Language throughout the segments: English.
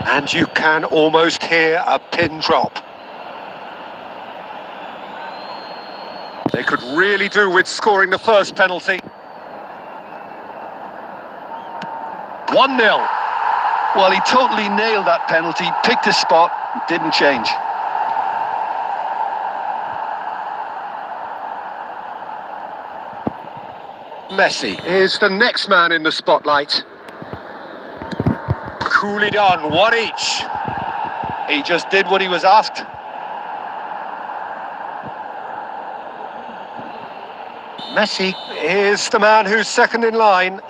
And you can almost hear a pin drop. They could really do with scoring the first penalty. 1-0. Well, he totally nailed that penalty, picked his spot, didn't change. Messi is the next man in the spotlight. Coolly done, one each. He just did what he was asked. Messi is the man who's second in line.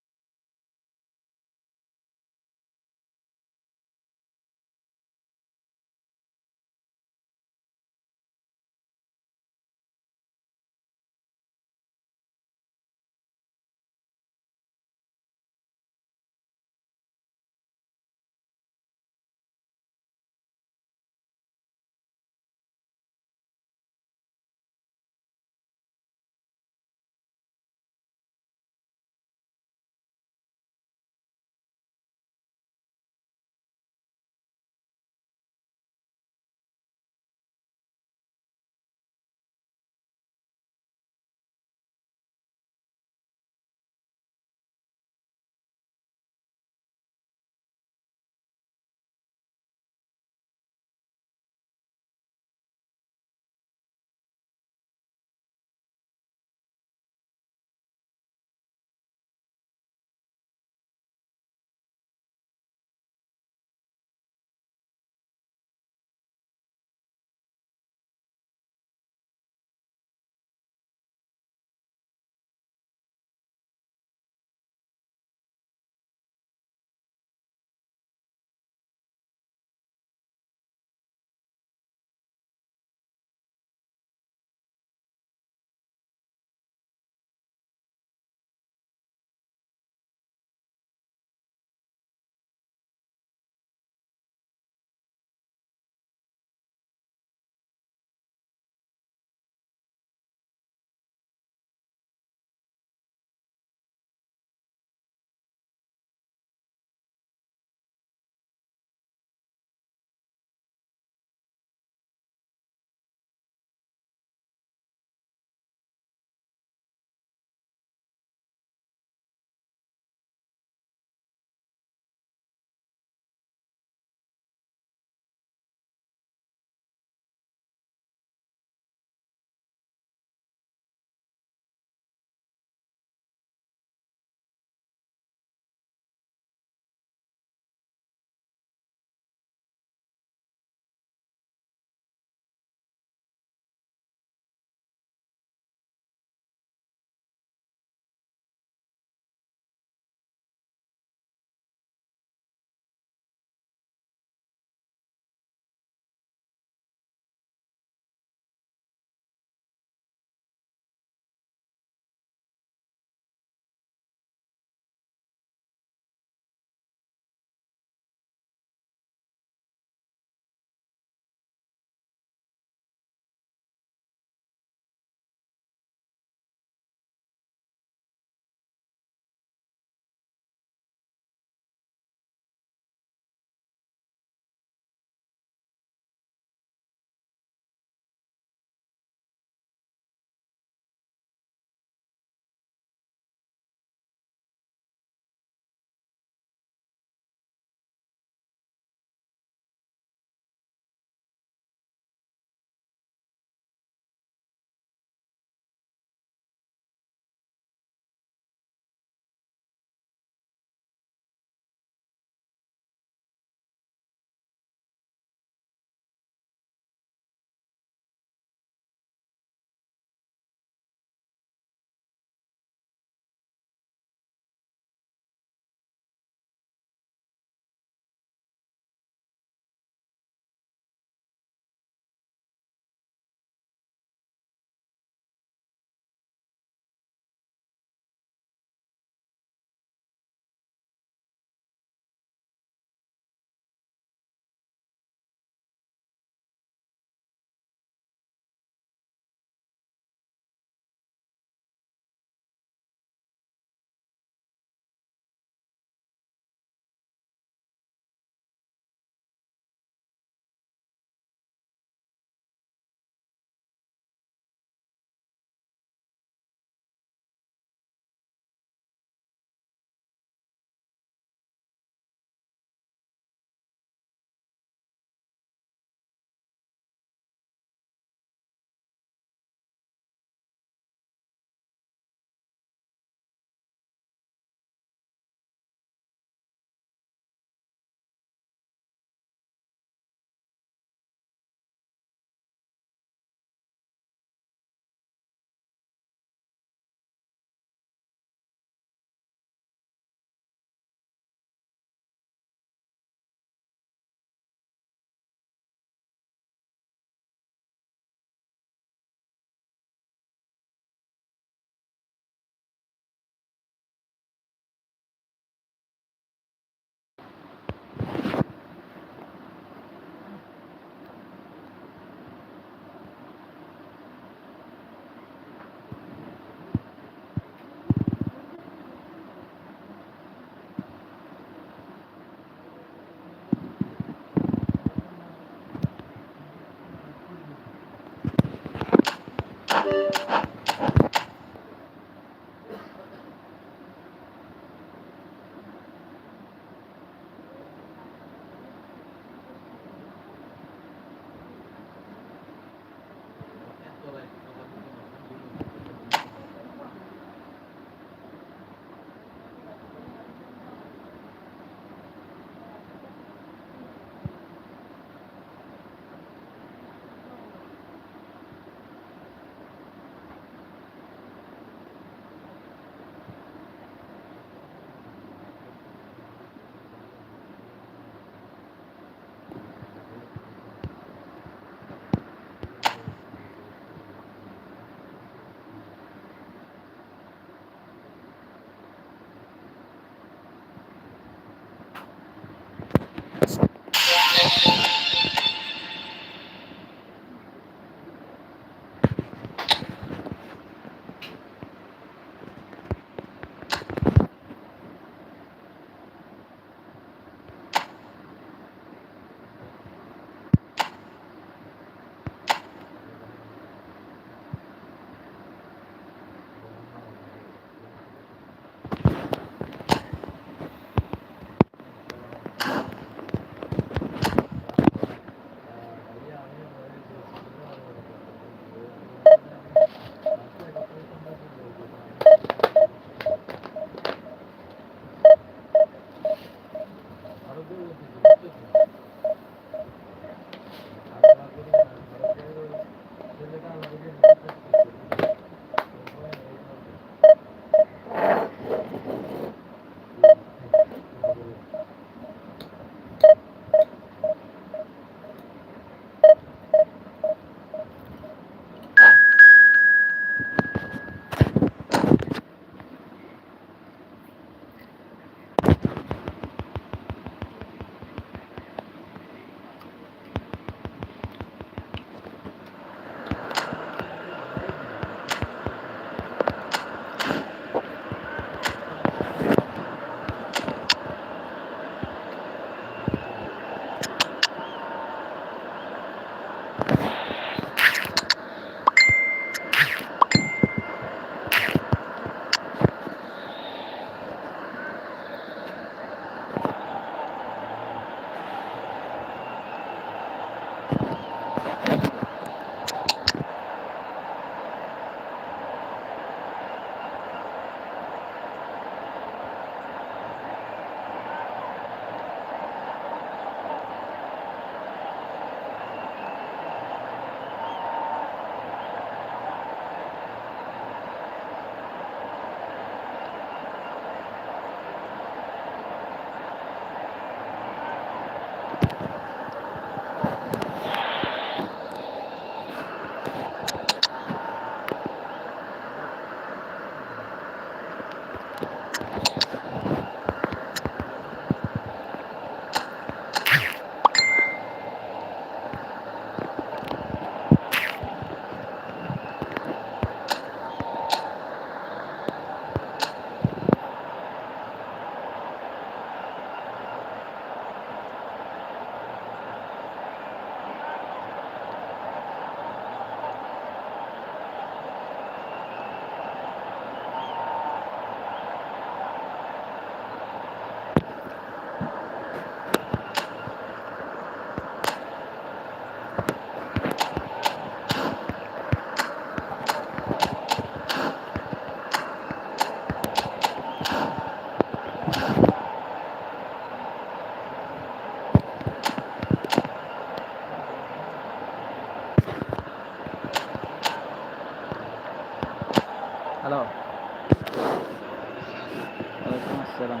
selam.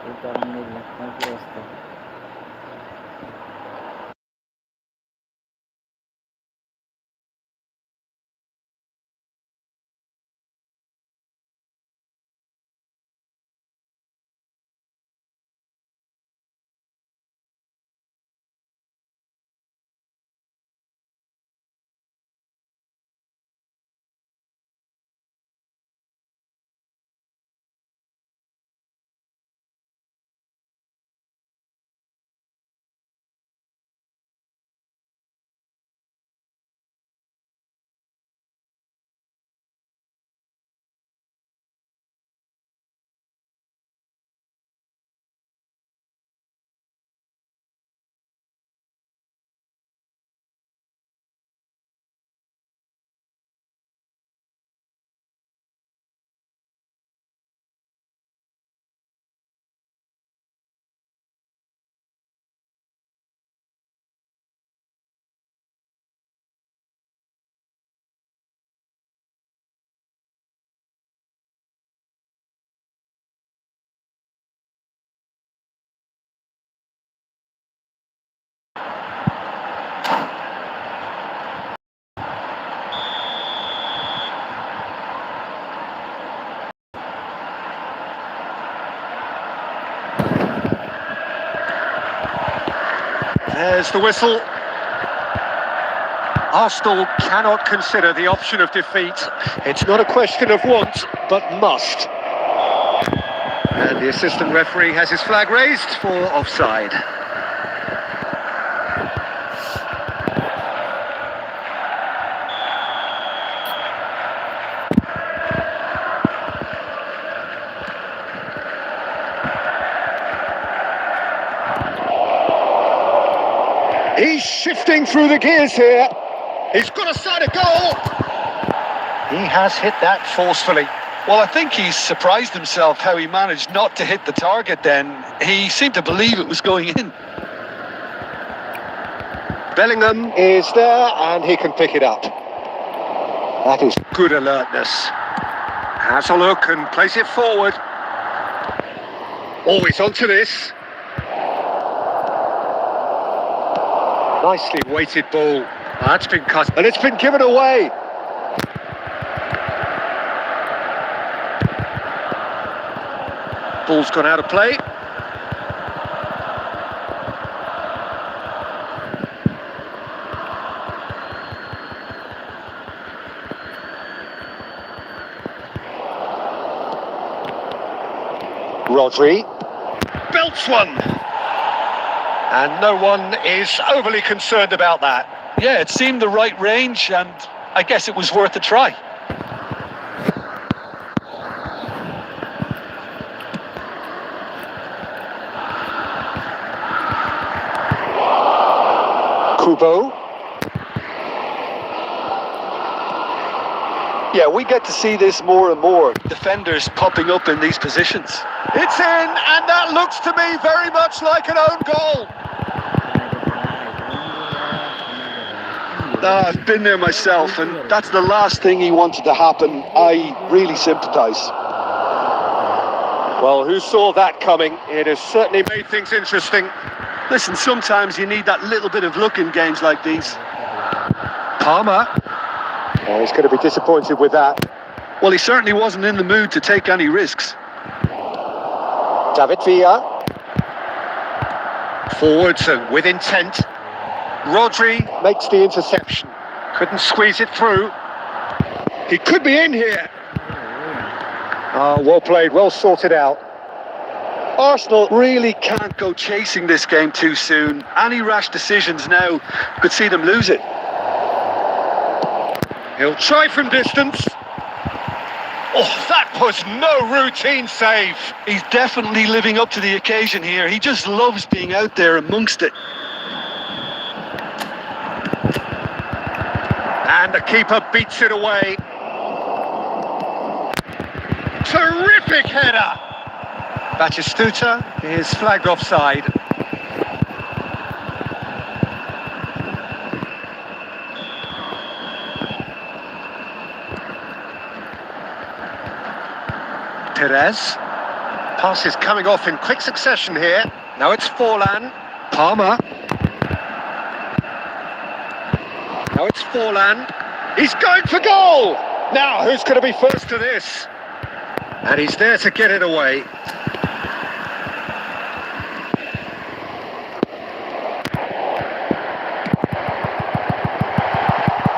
İlk adam değil. Belki usta. There's the whistle. Arsenal cannot consider the option of defeat. It's not a question of want, but must. And the assistant referee has his flag raised for offside. He's shifting through the gears here. He's got a side of goal. He has hit that forcefully. Well, I think he's surprised himself how he managed not to hit the target then. He seemed to believe it was going in. Bellingham is there and he can pick it up. That is good alertness. Has a look and plays it forward. Always onto this. Nicely weighted ball. That's been cut and it's been given away. Ball's gone out of play. Rodri belts one. And no one is overly concerned about that. Yeah, it seemed the right range, and I guess it was worth a try. Kubo. Yeah, we get to see this more and more. Defenders popping up in these positions. It's in, and that looks to me very much like an own goal. I've been there myself, and that's the last thing he wanted to happen. I really sympathise. Well, who saw that coming? It has certainly made things interesting. Listen, sometimes you need that little bit of luck in games like these. Palmer. Oh, he's going to be disappointed with that. Well, he certainly wasn't in the mood to take any risks. David Villa. Forwards and with intent. Rodri makes the interception. Couldn't squeeze it through. He could be in here. Oh, well played, well sorted out. Arsenal really can't go chasing this game too soon. Any rash decisions now could see them lose it. He'll try from distance. Oh, that was no routine save. He's definitely living up to the occasion here. He just loves being out there amongst it. And the keeper beats it away. Terrific header. Batistuta is flagged offside. Perez. Passes coming off in quick succession here. Now it's Forlan. Palmer. Now it's Forlan. He's going for goal! Now, who's going to be first to this? And he's there to get it away.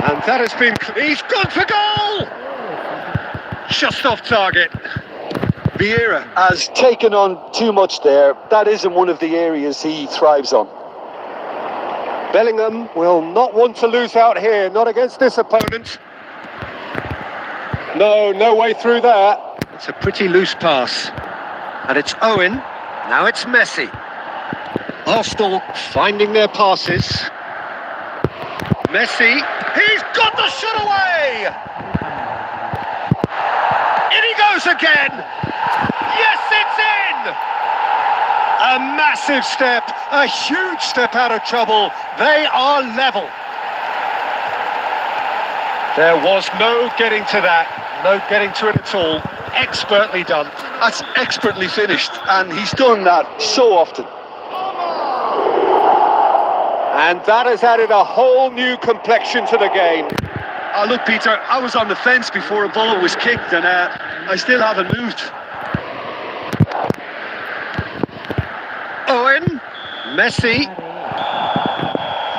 And that has been... He's gone for goal! Just off target. Vieira has taken on too much there. That isn't one of the areas he thrives on. Bellingham will not want to lose out here, not against this opponent. No way through there. It's a pretty loose pass. And it's Owen. Now it's Messi. Arsenal finding their passes. Messi. He's got the shot away! In he goes again! Yes, it's in! A massive step, a huge step out of trouble. They are level. There was no getting to that, no getting to it at all. Expertly done. That's expertly finished, and he's done that so often. And that has added a whole new complexion to the game. Oh, look, Peter, I was on the fence before a ball was kicked, and I still haven't moved. Owen, Messi,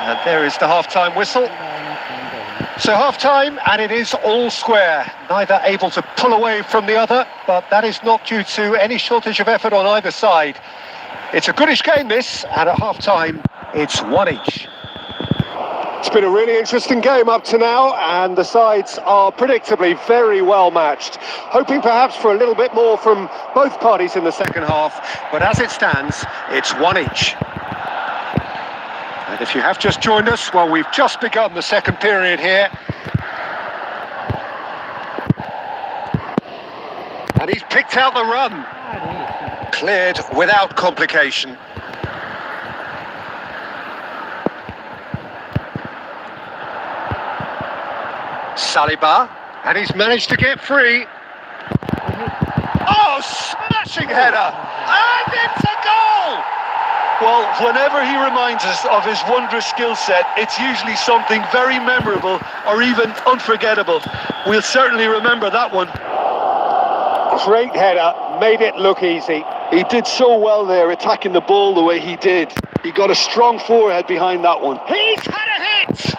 and there is the half-time whistle. So half-time, and it is all square. Neither able to pull away from the other, but that is not due to any shortage of effort on either side. It's a goodish game, this, and at half-time, it's one each. It's been a really interesting game up to now, and the sides are predictably very well matched. Hoping perhaps for a little bit more from both parties in the second half, but as it stands, it's one each. And if you have just joined us, well, we've just begun the second period here. And he's picked out the run. Cleared without complication. Saliba, and he's managed to get free. Oh, smashing header, and it's a goal! Well, whenever he reminds us of his wondrous skill set, it's usually something very memorable or even unforgettable. We'll certainly remember that one. Great header, made it look easy. He did so well there, attacking the ball the way he did. He got a strong forehead behind that one. He's had a hit!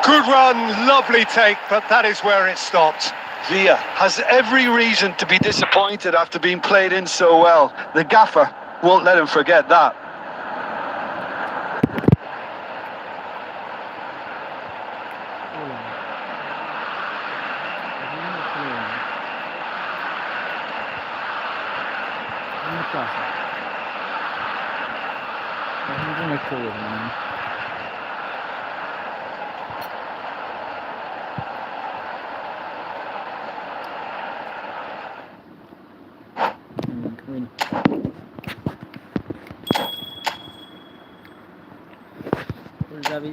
Good run, lovely take, but that is where it stopped. Villa has every reason to be disappointed after being played in so well. The gaffer won't let him forget that.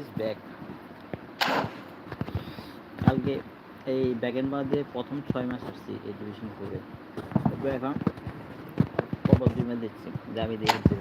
is back. কালকে এই backend বাদে প্রথম 6 match আসছি এই division করে। তবে এখন কবল টিমে দেখছি যাবি দেখছি।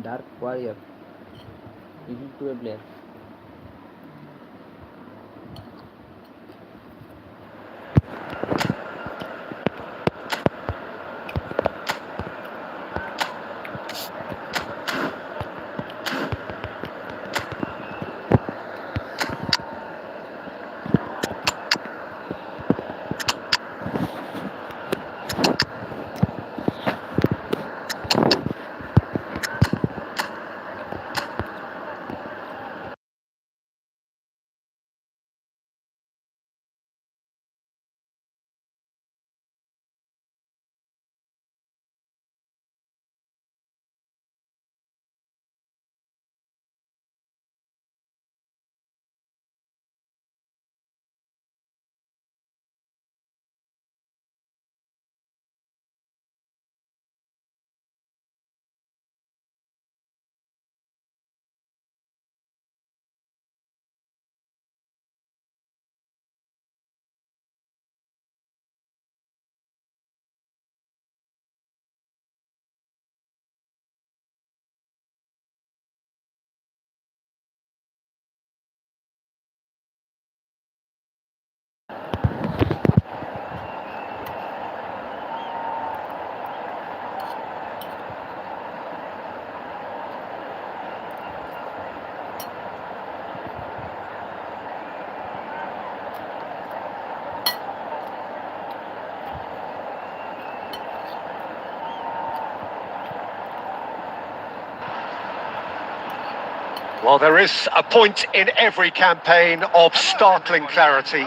Dark Warrior, easy to play. Well, there is a point in every campaign of startling clarity.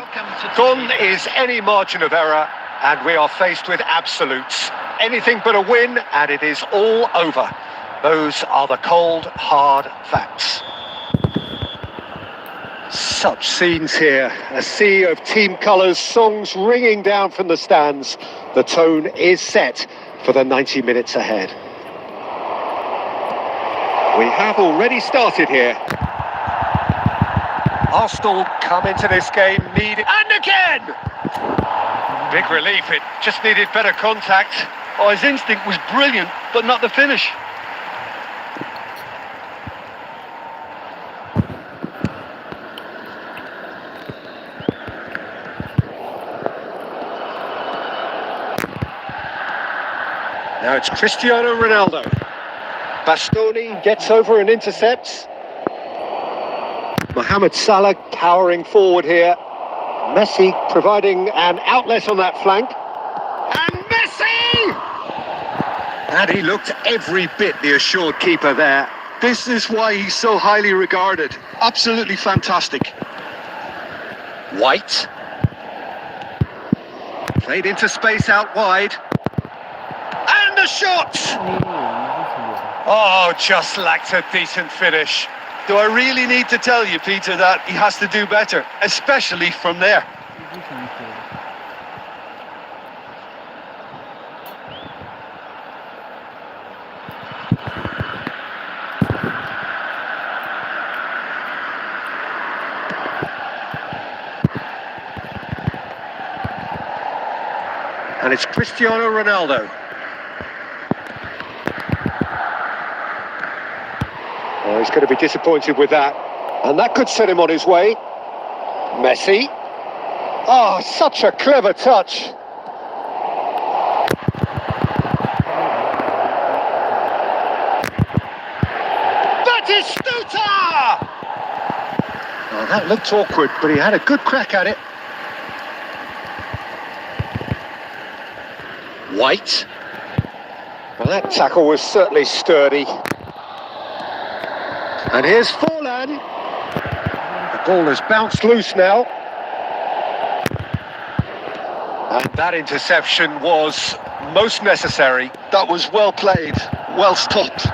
Gone is any margin of error, and we are faced with absolutes. Anything but a win, and it is all over. Those are the cold, hard facts. Such scenes here. A sea of team colours, songs ringing down from the stands. The tone is set for the 90 minutes ahead. We have already started here. Arsenal come into this game needed... And again! Big relief, it just needed better contact. Oh, his instinct was brilliant, but not the finish. Now it's Cristiano Ronaldo. Bastoni gets over and intercepts. Mohamed Salah cowering forward here. Messi providing an outlet on that flank. And Messi! And he looked every bit the assured keeper there. This is why he's so highly regarded. Absolutely fantastic. White. Played into space out wide. And the shot! Oh, just lacked a decent finish. Do I really need to tell you, Peter, that he has to do better, especially from there? And it's Cristiano Ronaldo. Oh, he's going to be disappointed with that. And that could set him on his way. Messi. Oh, such a clever touch. Batistuta! Oh, that looked awkward, but he had a good crack at it. White. Well, that tackle was certainly sturdy. And here's Forlan. The ball has bounced loose now. And that interception was most necessary. That was well played, well stopped.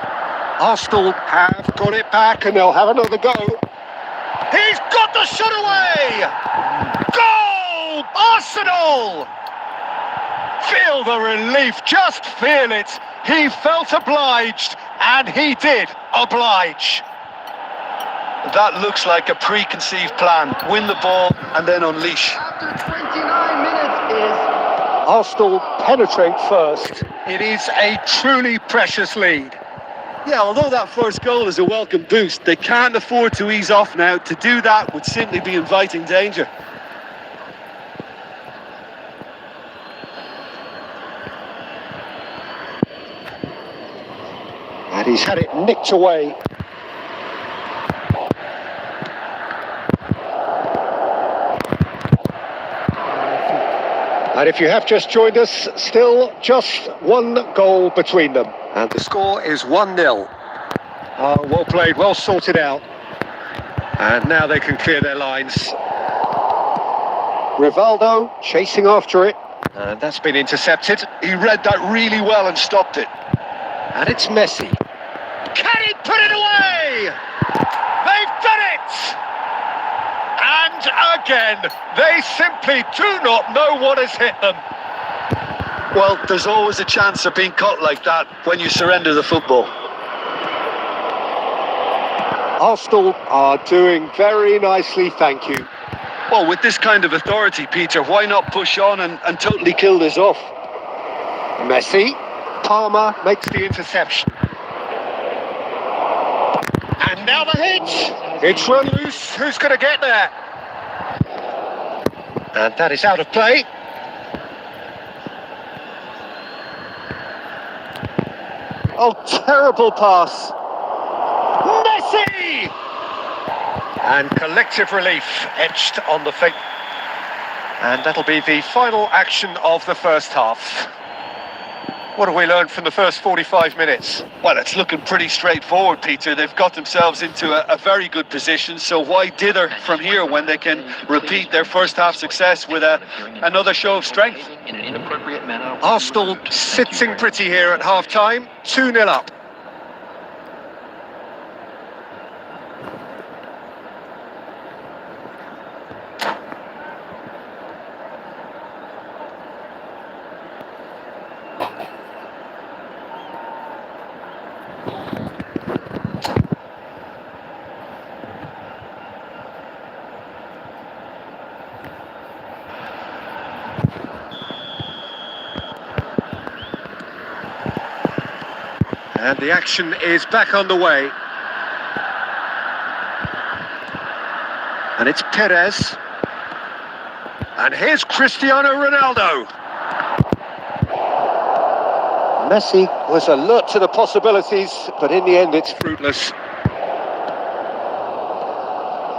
Arsenal have got it back and they'll have another go. He's got the shot away! Goal! Arsenal! Feel the relief, just feel it. He felt obliged, and he did oblige. That looks like a preconceived plan. Win the ball and then unleash. After 29 minutes is... Arsenal penetrate first. It is a truly precious lead. Yeah, although that first goal is a welcome boost, they can't afford to ease off now. To do that would simply be inviting danger. And he's had it nicked away. And if you have just joined us, still just one goal between them. And the score is 1-0. Well played, well sorted out. And now they can clear their lines. Rivaldo chasing after it. And that's been intercepted. He read that really well and stopped it. And it's Messi. Can he put it away? They've done it! And again, they simply do not know what has hit them. Well, there's always a chance of being caught like that when you surrender the football. Arsenal are doing very nicely, thank you. Well, with this kind of authority, Peter, why not push on and totally kill this off? Messi. Palmer makes the interception. And now the hit. It's run loose. Who's going to get there? And that is out of play. Oh, terrible pass. Messi! And collective relief etched on the face. And that'll be the final action of the first half. What have we learned from the first 45 minutes? Well, it's looking pretty straightforward, Peter. They've got themselves into a very good position, so why dither from here when they can repeat their first half success with another show of strength? Arsenal sitting pretty here at half-time, 2-0 up. And the action is back on the way. And it's Perez. And here's Cristiano Ronaldo. Messi was alert to the possibilities, but in the end it's fruitless.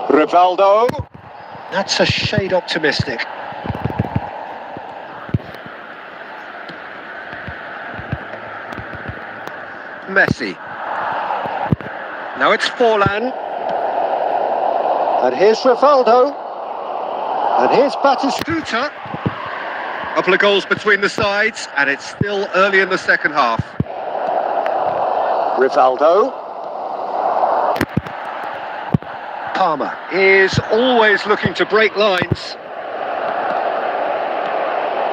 Rivaldo. That's a shade optimistic. Messi. Now it's Forlan. And here's Rivaldo. And here's Batistuta. Couple of goals between the sides, and it's still early in the second half. Rivaldo. Palmer is always looking to break lines.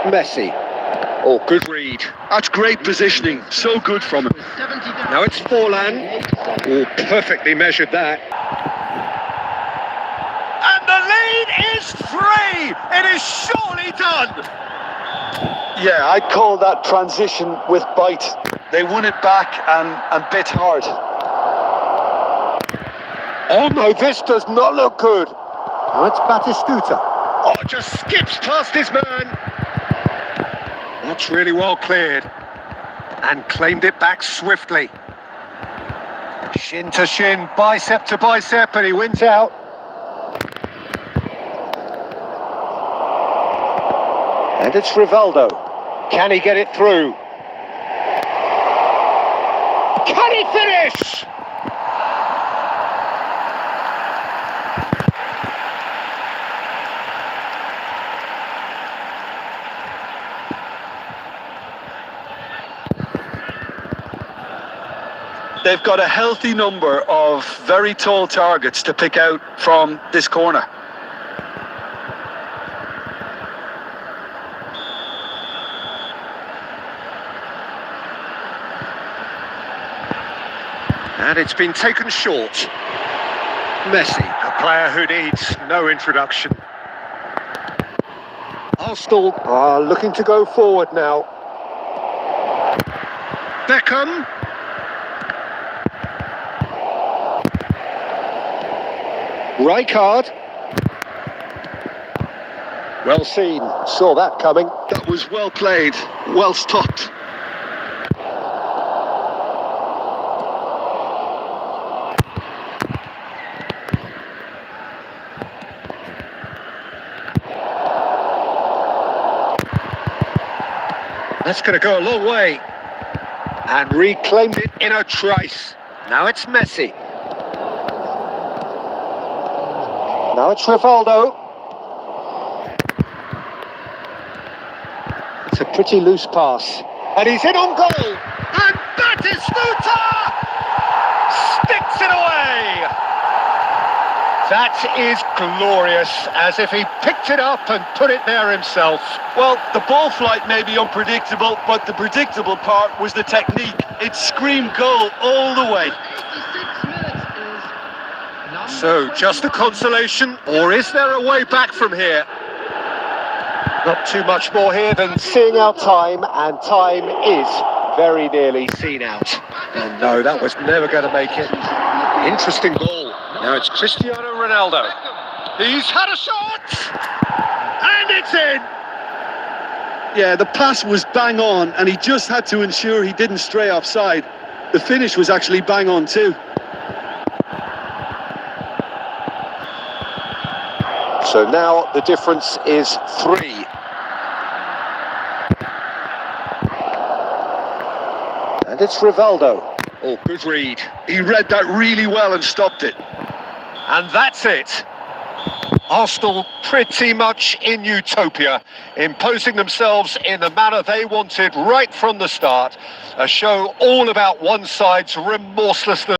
Messi. Oh, good read. That's great positioning. So good from him. Now it's Forlan. Oh, perfectly measured that. And the lead is 3. It is surely done. Yeah, I'd call that transition with bite. They won it back and bit hard. Oh no, this does not look good. Now it's Batistuta. Oh, just skips past his man. That's really well cleared. And claimed it back swiftly. Shin to shin, bicep to bicep, and he wins out. And it's Rivaldo. Can he get it through? Can he finish? They've got a healthy number of very tall targets to pick out from this corner. And it's been taken short. Messi, a player who needs no introduction. Arsenal are looking to go forward now. Beckham. Rijkaard. Well seen, saw that coming. That was well played, well stopped. That's going to go a long way. And reclaimed it in a trice. Now it's Messi. Now it's Rivaldo. It's a pretty loose pass. And he's in on goal. And Batistuta sticks it away. That is glorious, as if he picked it up and put it there himself. Well, the ball flight may be unpredictable, but the predictable part was the technique. It screamed goal all the way. So, just a consolation, or is there a way back from here? Not too much more here than seeing out time, and time is very nearly seen out. And no, that was never going to make it. Interesting ball. Now it's Cristiano Ronaldo. He's had a shot! And it's in! Yeah, the pass was bang on, and he just had to ensure he didn't stray offside. The finish was actually bang on too. So now the difference is 3. And it's Rivaldo. Oh, good read. He read that really well and stopped it. And that's it. Arsenal pretty much in utopia, imposing themselves in the manner they wanted right from the start. A show all about one side's remorselessness.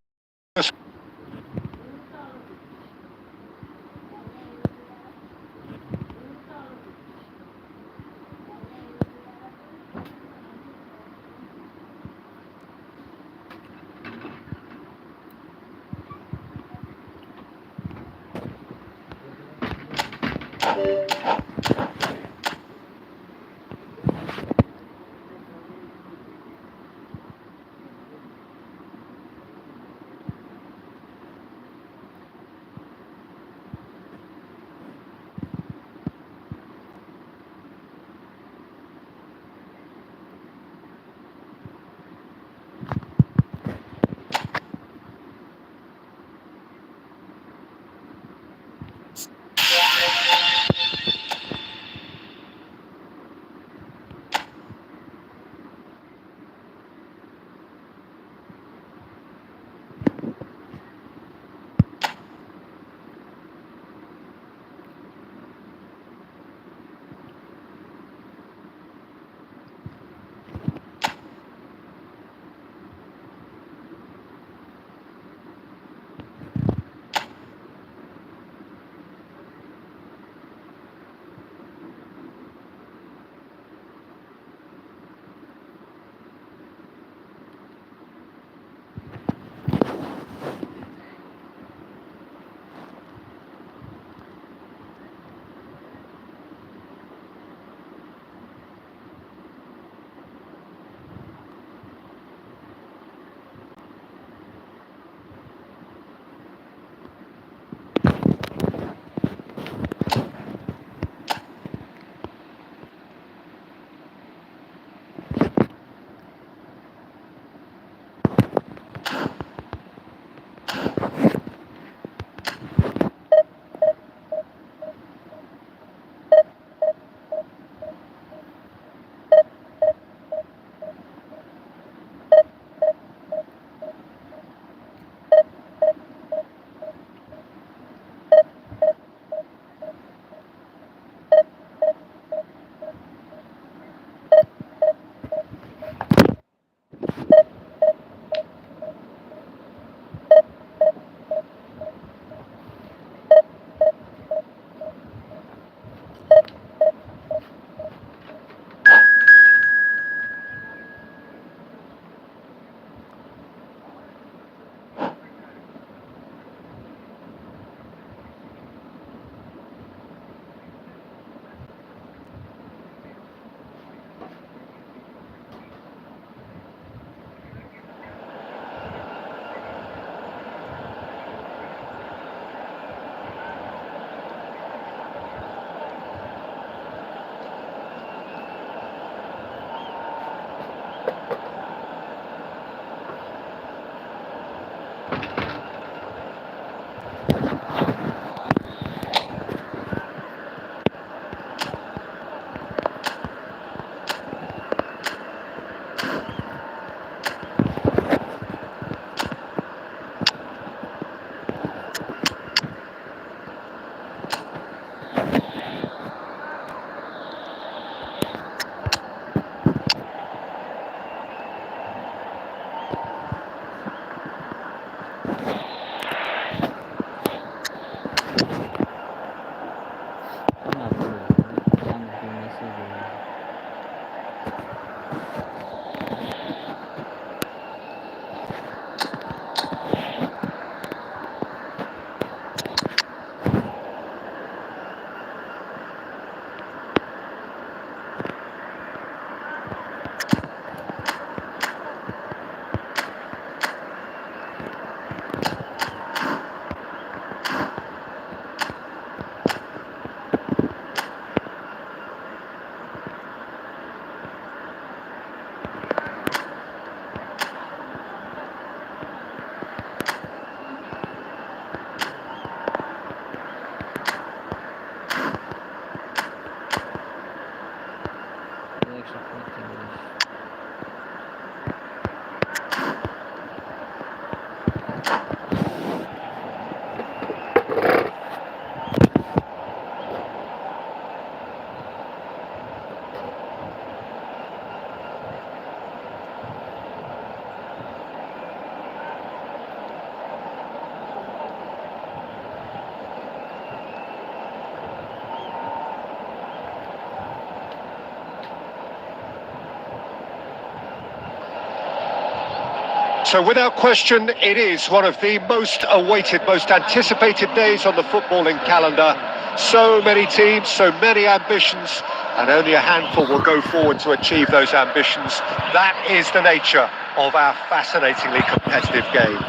So without question, it is one of the most awaited, most anticipated days on the footballing calendar. So many teams, so many ambitions, and only a handful will go forward to achieve those ambitions. That is the nature of our fascinatingly competitive game.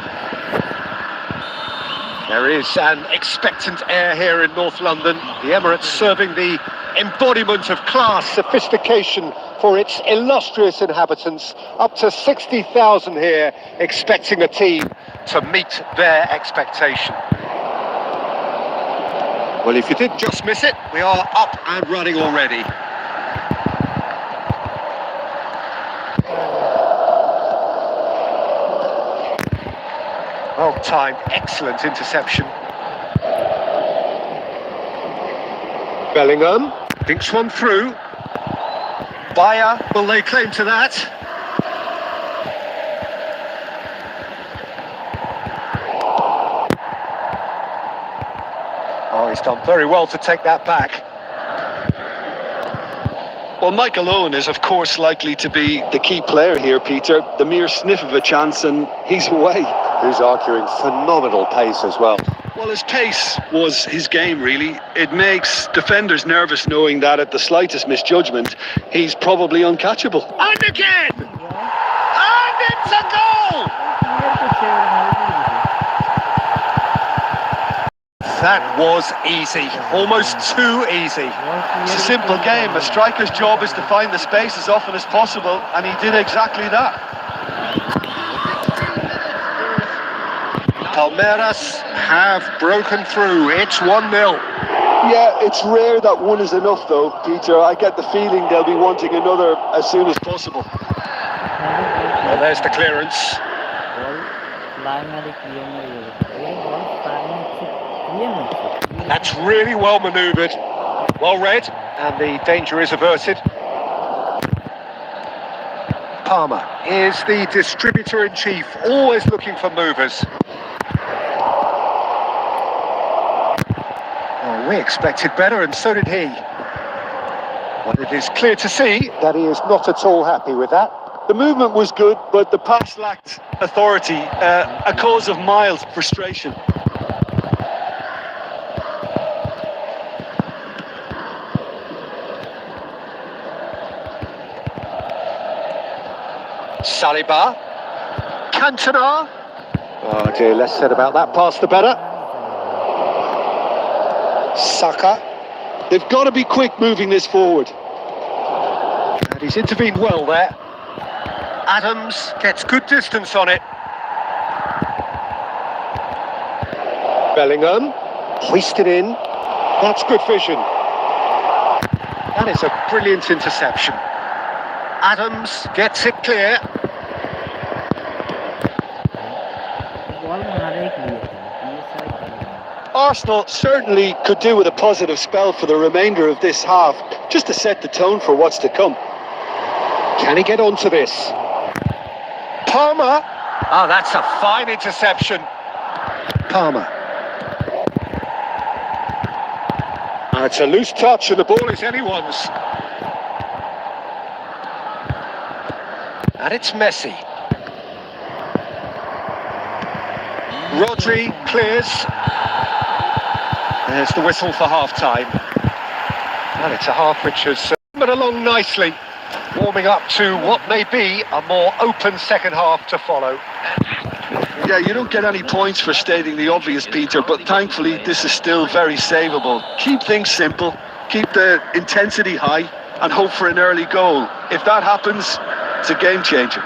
There is an expectant air here in North London. The Emirates serving the embodiment of class, sophistication for its illustrious inhabitants. Up to 60,000 here, expecting a team to meet their expectation. Well, if you did just miss it, we are up and running already. Well timed, excellent interception. Bellingham thinks one through. Bayer will lay claim to that. Oh, he's done very well to take that back. Well, Michael Owen is, of course, likely to be the key player here, Peter. The mere sniff of a chance and he's away. Who's arguing phenomenal pace as well. Well, his pace was his game, really. It makes defenders nervous knowing that at the slightest misjudgment, he's probably uncatchable. And again! And it's a goal! That was easy, almost too easy. It's a simple game. A striker's job is to find the space as often as possible, and he did exactly that. Palmeiras have broken through. It's 1-0. Yeah, it's rare that one is enough, though, Peter. I get the feeling they'll be wanting another as soon as possible. Well, there's the clearance. That's really well manoeuvred, well read, and the danger is averted. Palmer is the distributor-in-chief, always looking for movers. Oh, we expected better, and so did he. Well, it is clear to see that he is not at all happy with that. The movement was good, but the pass lacked authority, a cause of mild frustration. Saliba, Cantona. Oh dear, less said about that pass the better. Saka. They've got to be quick moving this forward. And he's intervened well there. Adams gets good distance on it. Bellingham, hoisted in. That's good vision. That is a brilliant interception. Adams gets it clear. Arsenal certainly could do with a positive spell for the remainder of this half, just to set the tone for what's to come. Can he get onto this? Palmer. Oh, that's a fine interception. Palmer. It's a loose touch and the ball is anyone's. And it's Messi. Rodri clears. There's the whistle for half-time. And it's a half which has moved along nicely, warming up to what may be a more open second half to follow. Yeah, you don't get any points for stating the obvious, Peter, but thankfully this is still very savable. Keep things simple, keep the intensity high, and hope for an early goal. If that happens, it's a game changer.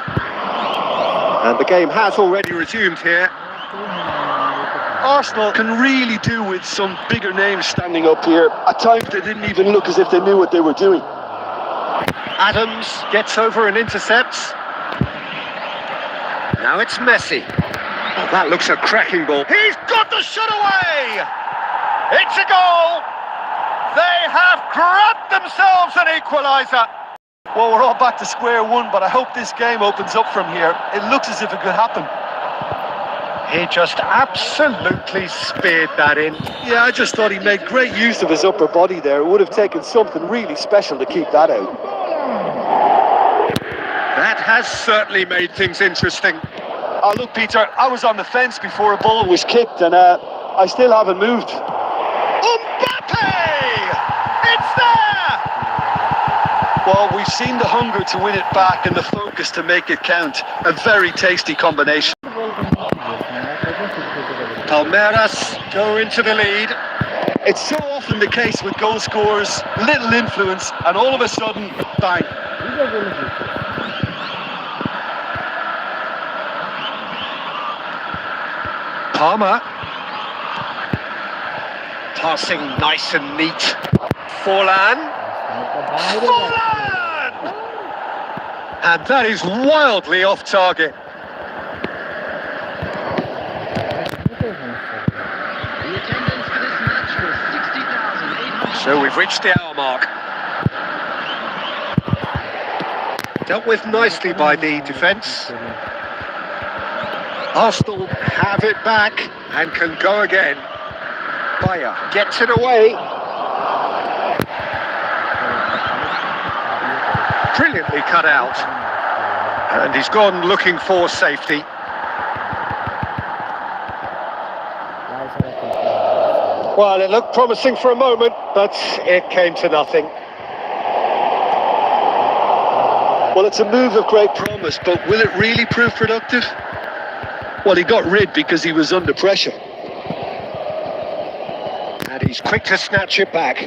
And the game has already resumed here. Arsenal can really do with some bigger names standing up here. At times they didn't even look as if they knew what they were doing. Adams gets over and intercepts. Now it's Messi. Oh, that looks a cracking ball. He's got the shot away! It's a goal! They have grabbed themselves an equaliser. Well, we're all back to square one, but I hope this game opens up from here. It looks as if it could happen. He just absolutely speared that in. Yeah, I just thought he made great use of his upper body there. It would have taken something really special to keep that out. That has certainly made things interesting. Oh, look, Peter, I was on the fence before a ball was kicked, and I still haven't moved. Mbappe! It's there! Well, we've seen the hunger to win it back and the focus to make it count. A very tasty combination. Palmeiras go into the lead. It's so often the case with goal scorers, little influence, and all of a sudden, bang. Palmer. Passing nice and neat. Forlan. Forlan! And that is wildly off target. So we've reached the hour mark. Dealt with nicely by the defence. Arsenal have it back and can go again. Bayer gets it away. Brilliantly cut out. And he's gone looking for safety. Well, it looked promising for a moment, but it came to nothing. Well, it's a move of great promise, but will it really prove productive? Well, he got rid because he was under pressure. And he's quick to snatch it back.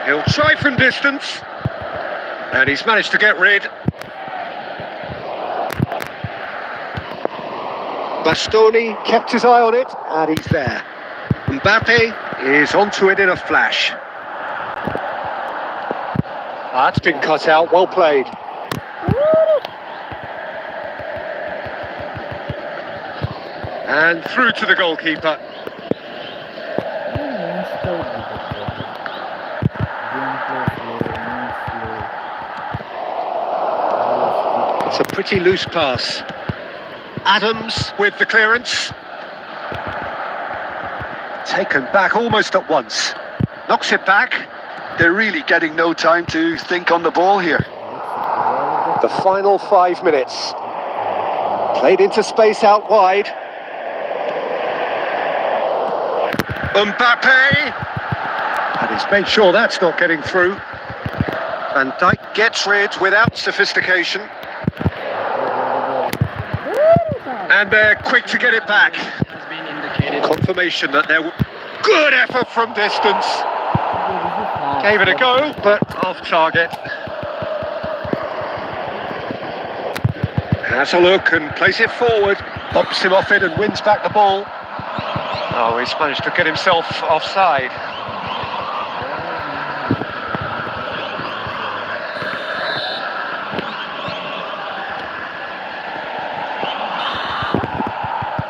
He'll try from distance. And he's managed to get rid. Bastoni kept his eye on it, and he's there. Mbappe is onto it in a flash. That's been cut out, well played. And through to the goalkeeper. It's a pretty loose pass. Adams with the clearance. Taken back almost at once. Knocks it back. They're really getting no time to think on the ball here. The final 5 minutes. Played into space out wide. Mbappe! And he's made sure that's not getting through. Van Dijk gets rid without sophistication. And they're quick to get it back. Confirmation that they're good effort from distance. Gave it a go, but off target. Has a look and plays it forward. Bumps him off it and wins back the ball. Oh, he's managed to get himself offside.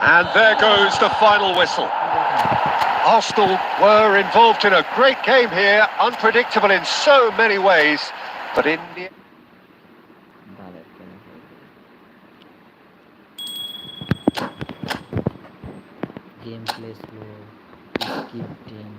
And there goes the final whistle. Arsenal were involved in a great game here, unpredictable in so many ways, but in the end... Gameplay slow, scripting.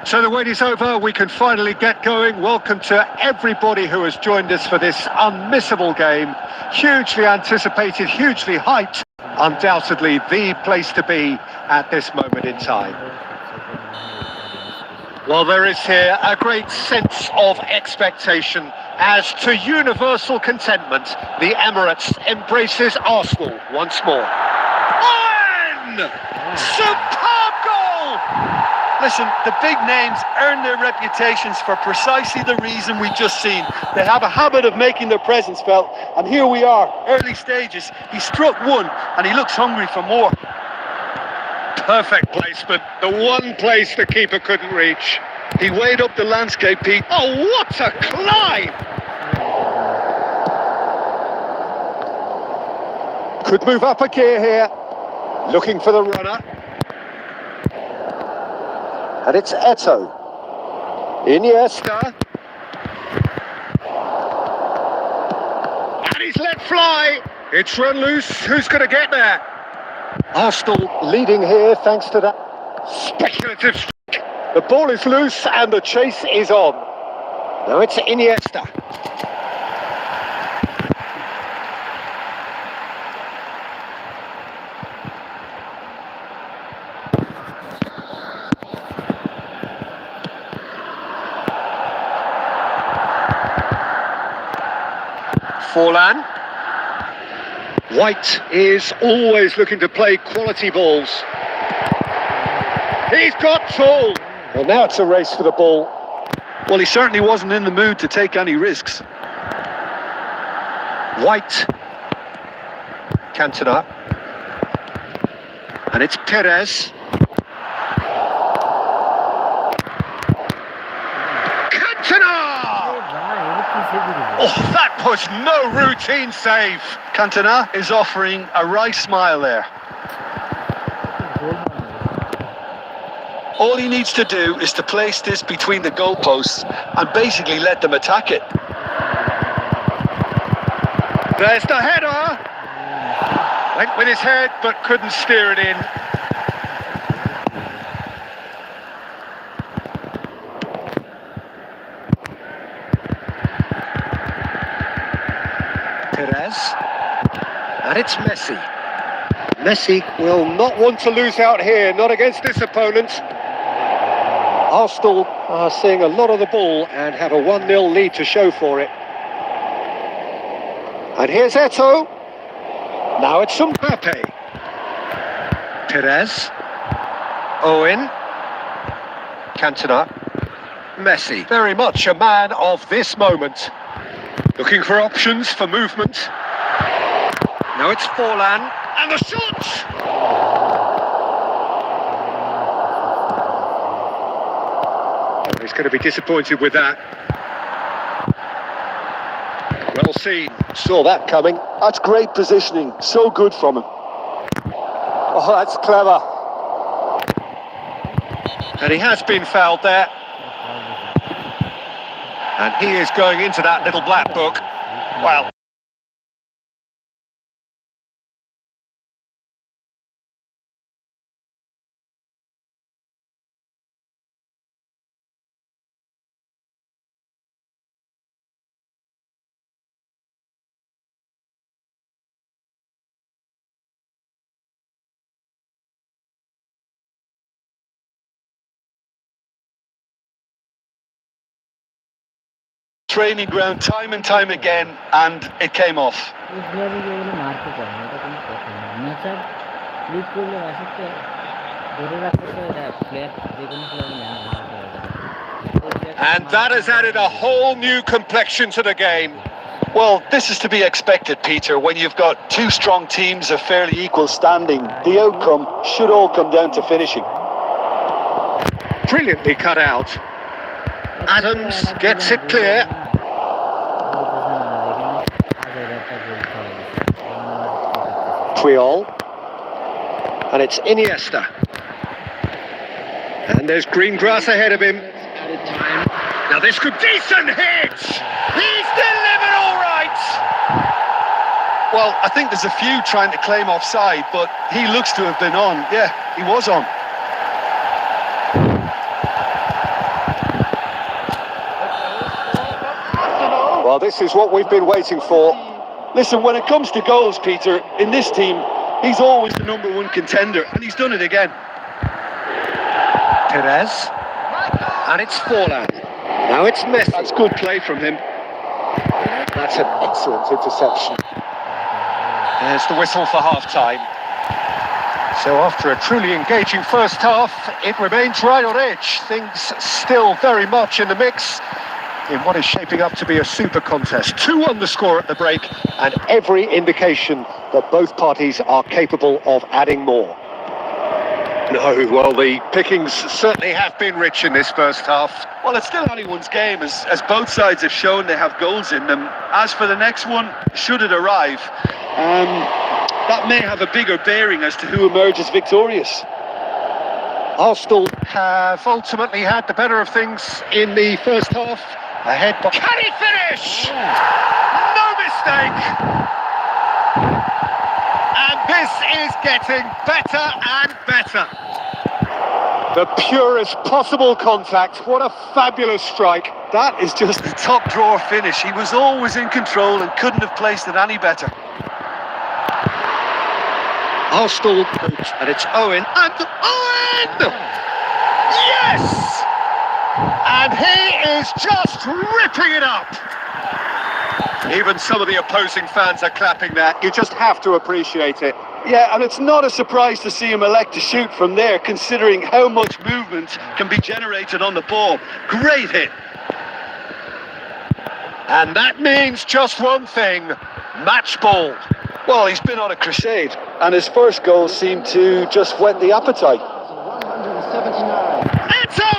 So the wait is over, we can finally get going. Welcome to everybody who has joined us for this unmissable game. Hugely anticipated, hugely hyped. Undoubtedly the place to be at this moment in time. Well, there is here a great sense of expectation as to universal contentment. The Emirates embraces Arsenal once more. Owen! Superb goal! Listen, the big names earn their reputations for precisely the reason we've just seen. They have a habit of making their presence felt, and here we are, early stages. He struck one, and he looks hungry for more. Perfect placement, the one place the keeper couldn't reach. He weighed up the landscape, Pete. Oh, what a climb! Could move up a gear here, looking for the runner. And it's Eto'o. Iniesta. And he's let fly. It's run loose. Who's going to get there? Arsenal leading here thanks to that speculative strike. The ball is loose and the chase is on. Now it's Iniesta. Forlan. White is always looking to play quality balls. He's got tall. Well, now it's a race for the ball. Well, he certainly wasn't in the mood to take any risks. White. Cantona. And it's Perez. Cantona! Oh, that was no routine save. Cantona is offering a wry smile there. All he needs to do is to place this between the goalposts and basically let them attack it. There's the header. Went with his head but couldn't steer it in. Perez. And it's Messi. Messi will not want to lose out here, not against this opponent. Arsenal are seeing a lot of the ball and have a 1-0 lead to show for it. And here's Eto'o. Now it's Mbappe. Perez. Owen. Cantona. Messi. Very much a man of this moment. Looking for options for movement. Now it's Forlan. And the shot! He's going to be disappointed with that. Well seen. Saw that coming. That's great positioning. So good from him. Oh, that's clever. And he has been fouled there. And he is going into that little black book. Well. Training ground time and time again, and it came off. And that has added a whole new complexion to the game. Well, this is to be expected, Peter. When you've got two strong teams of fairly equal standing, the outcome should all come down to finishing. Brilliantly cut out. Adams gets it clear. Montreal. And it's Iniesta. And there's green grass ahead of him. Now this could be decent hit! He's delivered all right! Well, I think there's a few trying to claim offside, but he looks to have been on. Yeah, he was on. Well, this is what we've been waiting for. Listen, when it comes to goals, Peter, in this team, he's always the #1 contender, and he's done it again. Perez. And it's Forlan. Now it's Messi. That's good play from him. That's an excellent interception. There's the whistle for half-time. So after a truly engaging first half, it remains right on edge. Things still very much in the mix in what is shaping up to be a super contest. 2-1 the score at the break, and every indication that both parties are capable of adding more. No, well, the pickings certainly have been rich in this first half. Well, it's still anyone's game, as both sides have shown they have goals in them. As for the next one, should it arrive, that may have a bigger bearing as to who emerges victorious. Arsenal have ultimately had the better of things in the first half. Ahead, but can he finish? No mistake! And this is getting better and better. The purest possible contact. What a fabulous strike. That is just the top drawer finish. He was always in control and couldn't have placed it any better. Arsenal, and it's Owen. And Owen! Yes! And he is just ripping it up. Even some of the opposing fans are clapping that. You just have to appreciate it. Yeah, and it's not a surprise to see him elect to shoot from there, considering how much movement can be generated on the ball. Great hit. And that means just one thing: match ball. Well, he's been on a crusade, and his first goal seemed to just whet the appetite. Eto!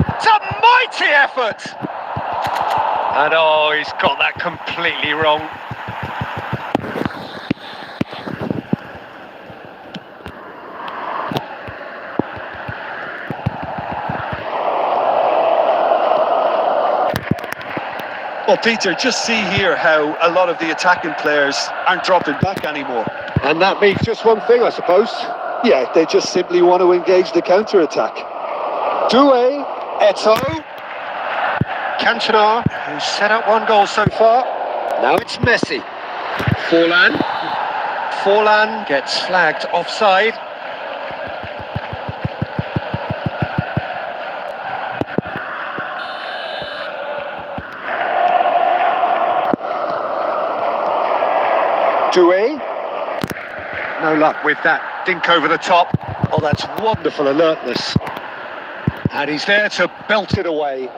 It's a mighty effort! And oh, he's got that completely wrong. Well, Peter, just see here how a lot of the attacking players aren't dropping back anymore. And that means just one thing, I suppose. Yeah, they just simply want to engage the counter-attack. Doué, Eto, Cantona, who's set up one goal so far. Now it's Messi. Forlan. Forlan gets flagged offside. Doué. No luck with that dink over the top. Oh, that's wonderful alertness. And he's there to belt it away.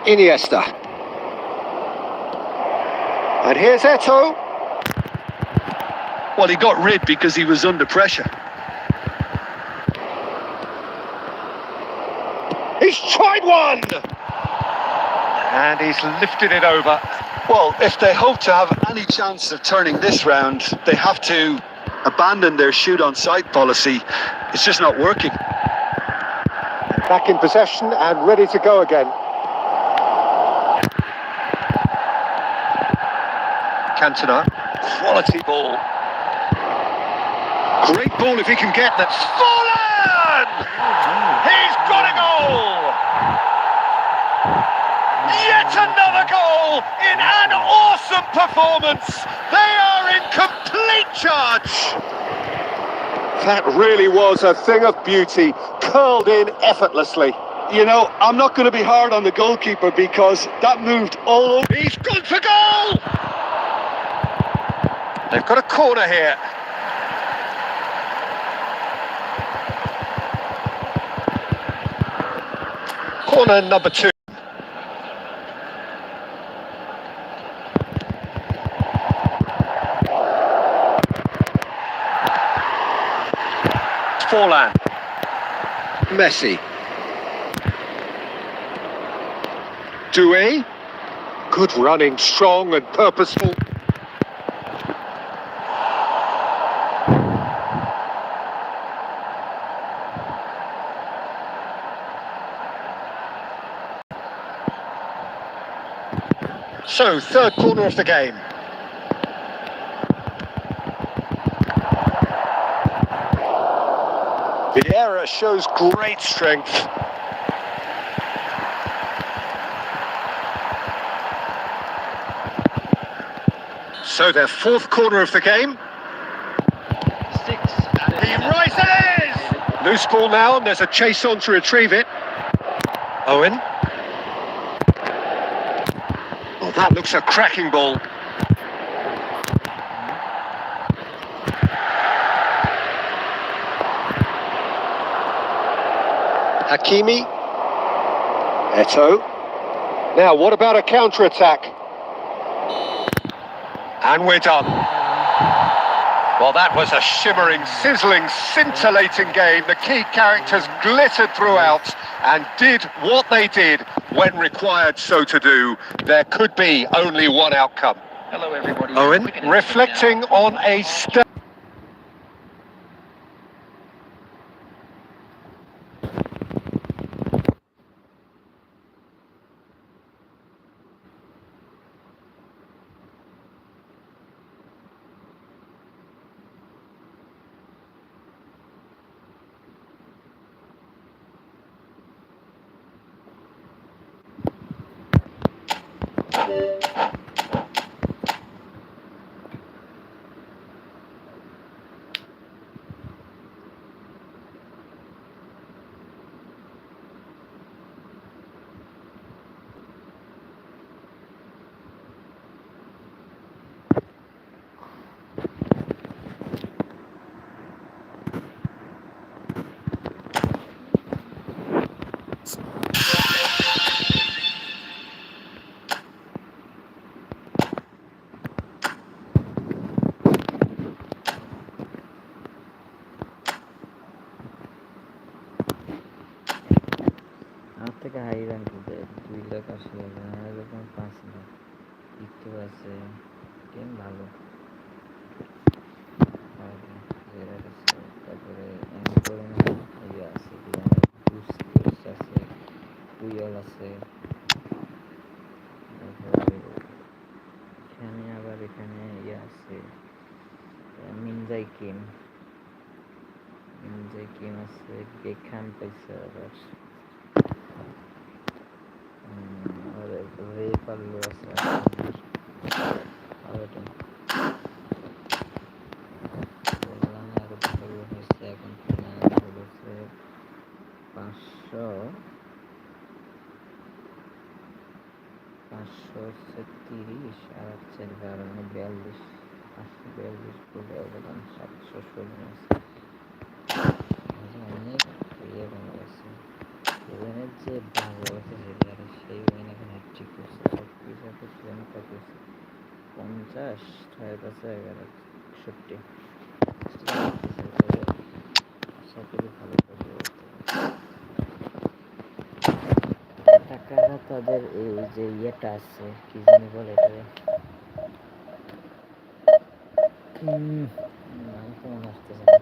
Iniesta. And here's Eto. Well, he got rid because he was under pressure. He's tried one! And he's lifted it over. Well, if they hope to have any chance of turning this round, they have to abandon their shoot-on-sight policy. It's just not working. Back in possession and ready to go again. Cantona. Quality ball. Great ball if he can get that. Fallen! He's got a goal! Yet another goal in an awesome performance. They are in complete charge. That really was a thing of beauty, curled in effortlessly. You know, I'm not going to be hard on the goalkeeper because that moved all over. He's gone for goal! They've got a corner here. Corner number 2. Forlan. Messi. Doué. Good running, strong and purposeful. So, third corner of the game. Vieira shows great strength. So their fourth corner of the game. He rises! Loose ball now, and there's a chase on to retrieve it. Owen. Oh, that looks a cracking ball. Hakimi. Eto'o. Now, what about a counter-attack? And we're done. Well, that was a shimmering, sizzling, scintillating game. The key characters glittered throughout and did what they did when required so to do. There could be only one outcome. Hello, everybody. Owen, reflecting on a থেকে high rank 2,80,000 eco আছে game ভালো তারপরে ইয়ে আছে আছে টুয়েল আছে এখানে আবার এখানে ইয়ে আছে মিনজাই কিম আছে গেখান পাইছে আবার রে পাল্লু আছে আর এটা এখন 530 আর 42 বলে অবদান 716 অনেক ইয়ে বনে গেছে ওয়েনের যে ভালো আছে সেটা সেই ওয়েন এখন হ্যাটট্রিক করছে সব কিছু করছে 50 ছয় পাশে 61 সবকিছু ভালো করবে টাকাটা তাদের এই যে ইয়েটা আছে কি জানি বলে এটা নাম তো মনে আসতেছে না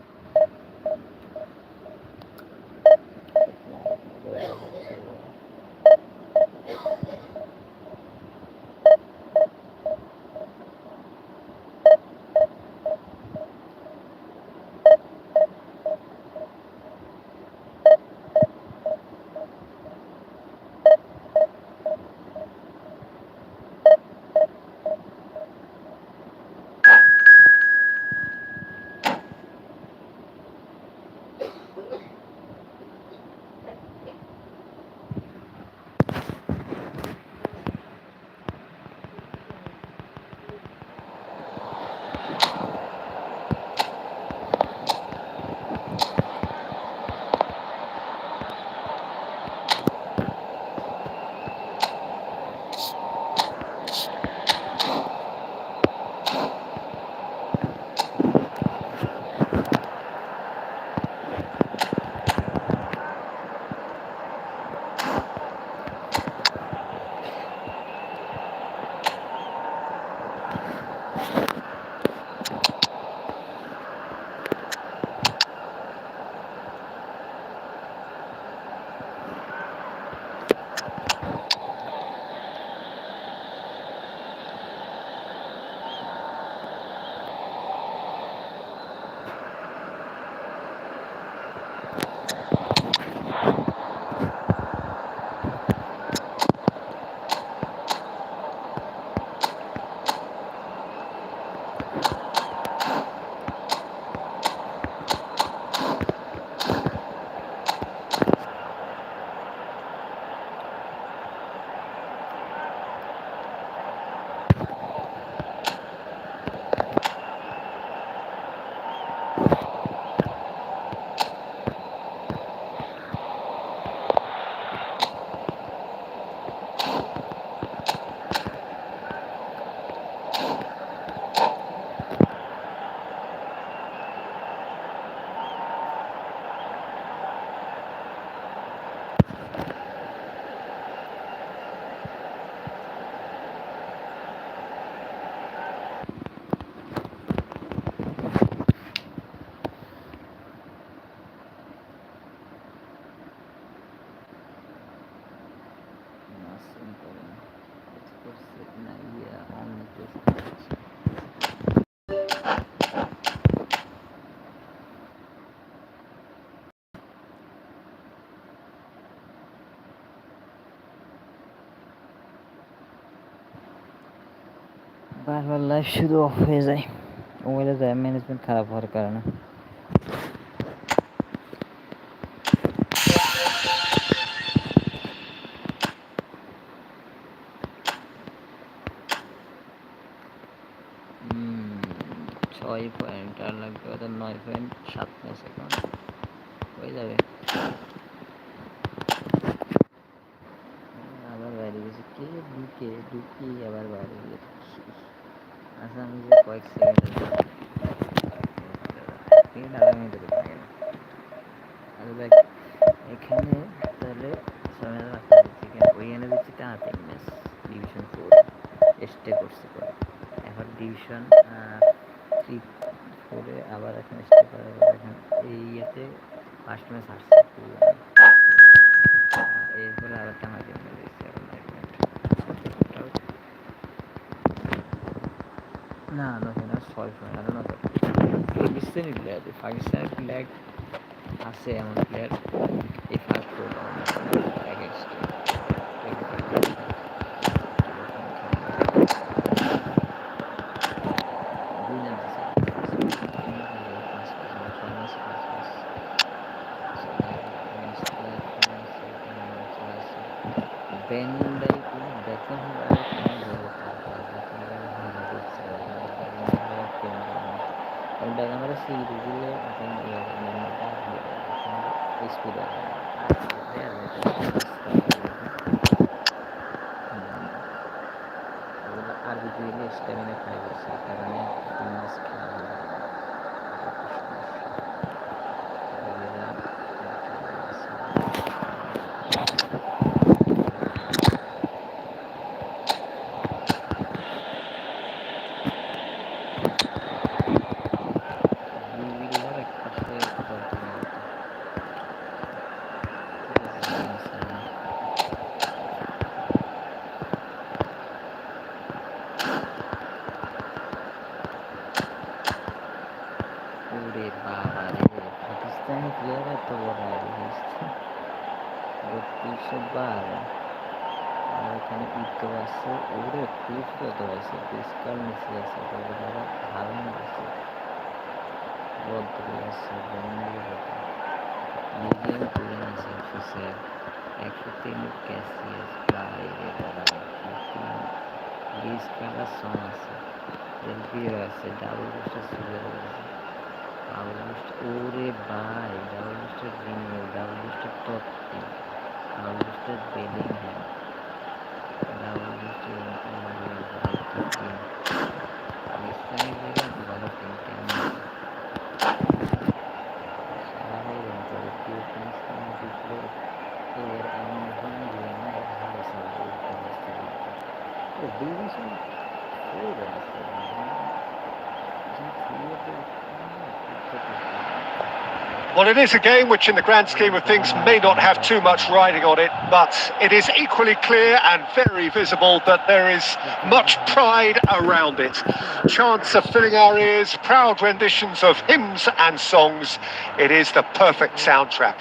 বারবার লাইভ শুধু অফ হয়ে যায়, মোবাইলে র্যাম ম্যানেজমেন্ট খারাপ হওয়ার কারণে। ছয় পয়েন্ট আর লাগবে ওদের 9.7 ম্যাচ এখন হয়ে যাবে। আবার বাইরে গেছে কে, ঢুকি আবার বাইরে গেছে। আচ্ছা আমি যে কয়েক সেকেন্ড আগামী ধরে গেল। আচ্ছা দেখ এখানে তাহলে 6,000 রাখা দিচ্ছি, ওইখানে দিচ্ছি টানা 3 ম্যাচ ডিভিশন 4 স্টে করছে পরে, এখন ডিভিশন 3-4-এ আবার এখন স্টে করে, এখন এই ইয়েতে ফার্স্ট ম্যাচ হারছে এরপরে আবার টানা 3 ম্যাচ দিচ্ছে। না না 6 পয়েন্ট আরো না পাকিস্তানি প্লেয়ার, পাকিস্তানের প্লেয়ার আছে এমন প্লেয়ার এই ফার্স্ট আরবিজুয়ালি স্ট্যামিনা খাই গেছে কারণে 3 ম্যাচ খেলা হলো। ওরে বাবা রে, পাকিস্তানি প্লেয়ার এত বড় আইডি হয়েছে 3212। আর এখানে ইকো আছে, ওরে পিস কত আছে, পিস কার নিচে আছে, তারপরে আবার হারুন আছে, বদরুল আছে, বন্ধু আছে, লিগেন তুলে আছে 104, 103 ক্যাসিয়াস, বাইরে বাবা 15 বিস কালার সং আছে, এলপিও আছে, ডাবল বুস্টার সুগার আছে, ডাবল বুস্টার ওরে ভাই, double booster renew, double booster টপি, double booster Bellingham, double booster Pakistani player ভালো টিম কেমন আছে সারাই অঞ্চলে প্রিয় পাকিস্তানি প্লেয়ার এর এমন হন জীবনে ভালো সার্ভিস ও ডিভিশন 4 আছে। Well, it is a game which in the grand scheme of things may not have too much riding on it, but it is equally clear and very visible that there is much pride around it. Chants are filling our ears, proud renditions of hymns and songs. It is the perfect soundtrack.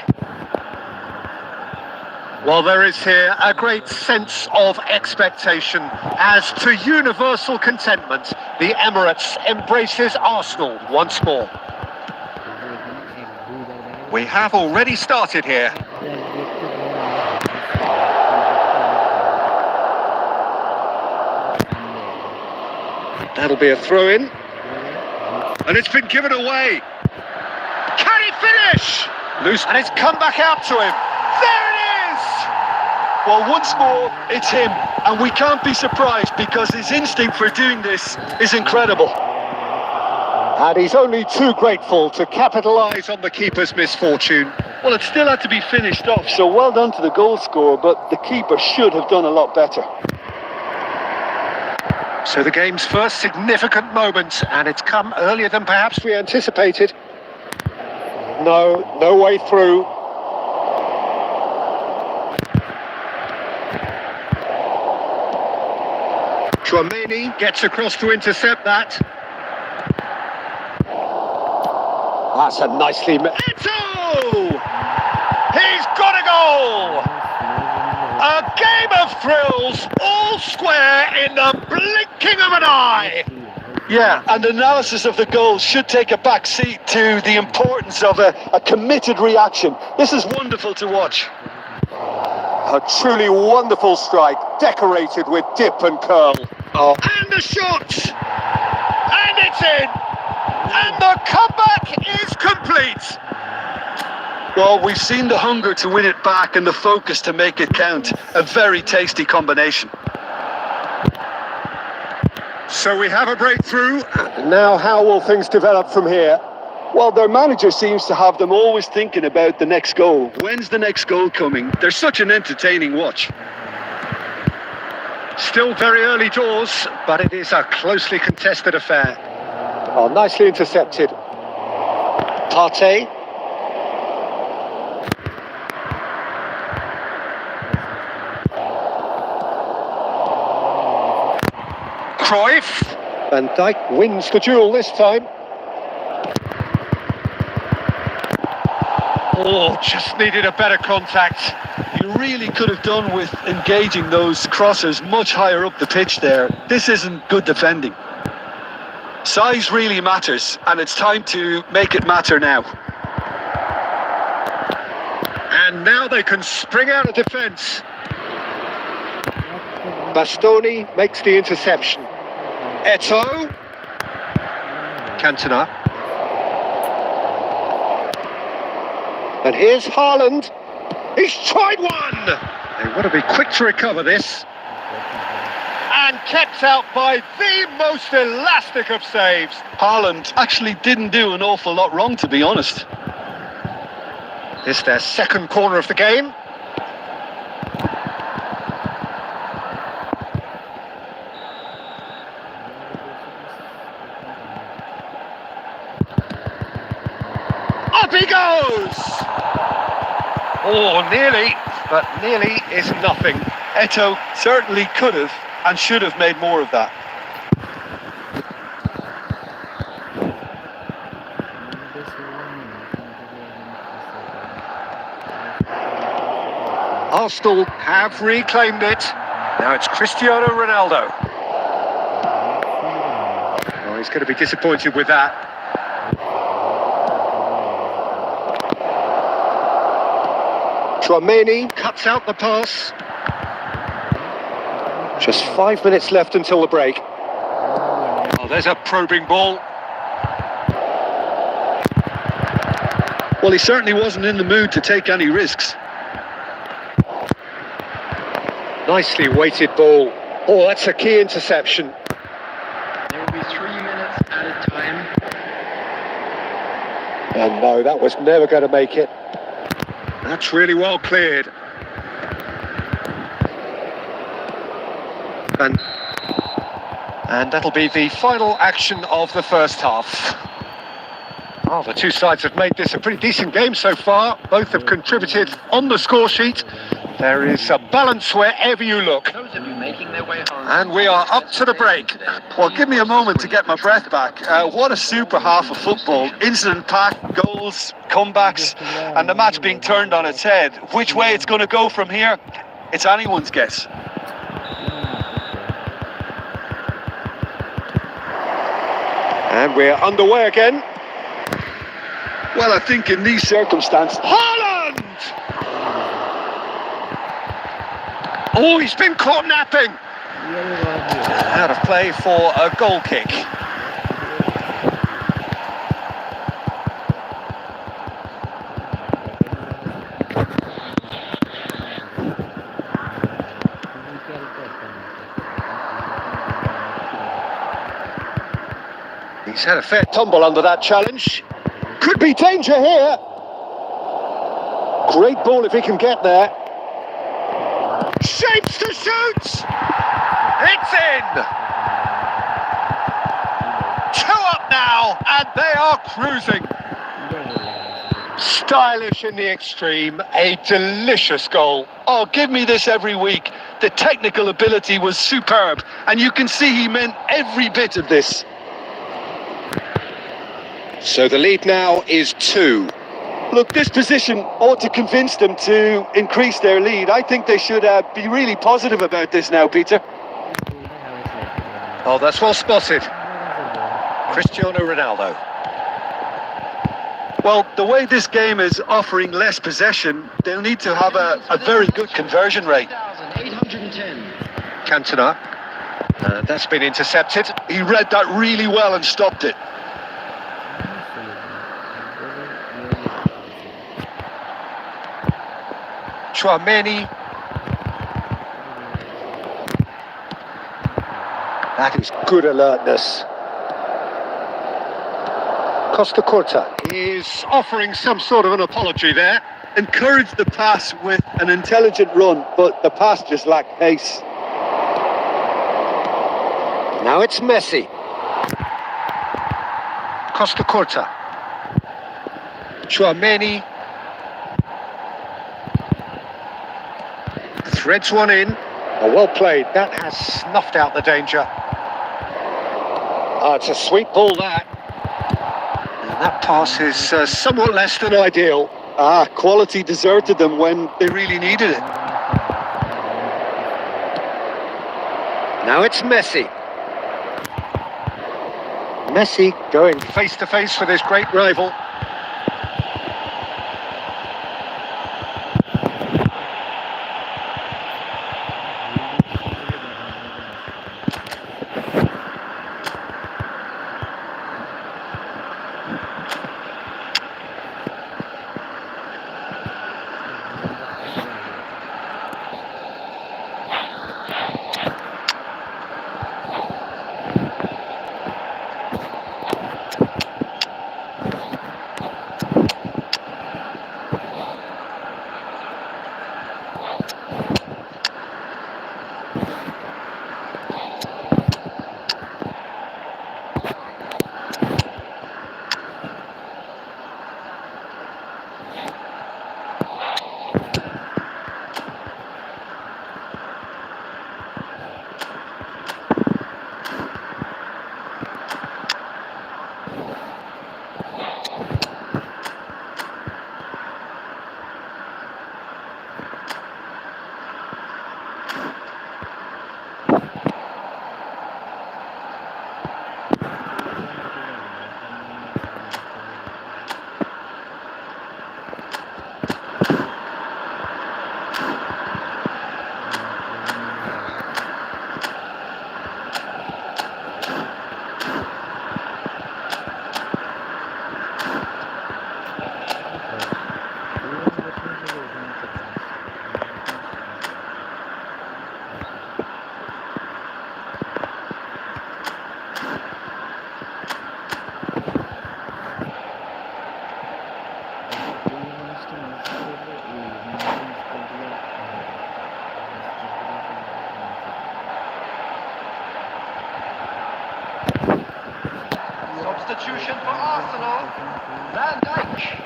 Well, there is here a great sense of expectation as to universal contentment, the Emirates embraces Arsenal once more. We have already started here. That'll be a throw-in. And it's been given away. Can he finish? Loose. And it's come back out to him. There it is! Well, once more, it's him. And we can't be surprised because his instinct for doing this is incredible. And he's only too grateful to capitalise on the keeper's misfortune. Well, it still had to be finished off, so well done to the goal scorer, but the keeper should have done a lot better. So the game's first significant moment, and it's come earlier than perhaps we anticipated. No way through. Chouameni gets across to intercept that. That's a nicely... Eto! He's got a goal! A game of thrills, all square in the blinking of an eye. Yeah, and analysis of the goal should take a back seat to the importance of a committed reaction. This is wonderful to watch. A truly wonderful strike, decorated with dip and curl. Oh. And the shot! And it's in! And the comeback is complete! Well, we've seen the hunger to win it back and the focus to make it count. A very tasty combination. So we have a breakthrough. Now how will things develop from here? Well, their manager seems to have them always thinking about the next goal. When's the next goal coming? They're such an entertaining watch. Still very early doors, but it is a closely contested affair. Oh, nicely intercepted. Partey. Cruyff. Van Dijk wins the duel this time. Oh, just needed a better contact. You really could have done with engaging those crossers much higher up the pitch there. This isn't good defending. Size really matters, and it's time to make it matter now. And now they can spring out of defence. Bastoni makes the interception. Eto'o. Cantona. And here's Haaland. He's tried one! They want to be quick to recover this. And kept out by the most elastic of saves. Haaland actually didn't do an awful lot wrong, to be honest. It's their second corner of the game. Up he goes! Oh, nearly, but nearly is nothing. Eto'o certainly could have and should have made more of that. Arsenal have reclaimed it. Now it's Cristiano Ronaldo. Oh, he's going to be disappointed with that. Tchouaméni cuts out the pass. Just 5 minutes left until the break. Oh, there's a probing ball. Well, he certainly wasn't in the mood to take any risks. Nicely weighted ball. Oh, that's a key interception. There will be 3 minutes at a time. And no, that was never going to make it. That's really well cleared. And that'll be the final action of the first half. Oh, the two sides have made this a pretty decent game so far. Both have contributed on the score sheet. There is a balance wherever you look. Those of you making their way home. And we are up to the break. Well, give me a moment to get my breath back. What a super half of football. Incident-packed, goals, comebacks, and the match being turned on its head. Which way it's going to go from here, it's anyone's guess. And we're underway again. Well, I think in these circumstances... Haaland! Oh, he's been caught napping. Out of play for a goal kick. He's had a fair tumble under that challenge. Could be danger here. Great ball if he can get there. Shapes to shoot! It's in! 2 up now, and they are cruising. Stylish in the extreme, a delicious goal. Oh, give me this every week. The technical ability was superb, and you can see he meant every bit of this. So the lead now is 2. Look, this position ought to convince them to increase their lead. I think they should be really positive about this now, Peter. Oh, that's well spotted. Cristiano Ronaldo. Well, the way this game is offering less possession, they'll need to have a very good conversion rate. 810. Cantona. That's been intercepted. He read that really well and stopped it. Chouameni. That is good alertness. Costa Curta is offering some sort of an apology there. Encouraged the pass with an intelligent run, but the pass just lacked pace. Now it's Messi. Costa Curta. Chouameni. Threads one in. Oh, well played. That has snuffed out the danger. Oh, it's a sweet ball, that. And that pass is somewhat less than ideal. Quality deserted them when they really needed it. Now it's Messi. Messi going face to face with his great rival. Substitution for Arsenal. Van Dijk.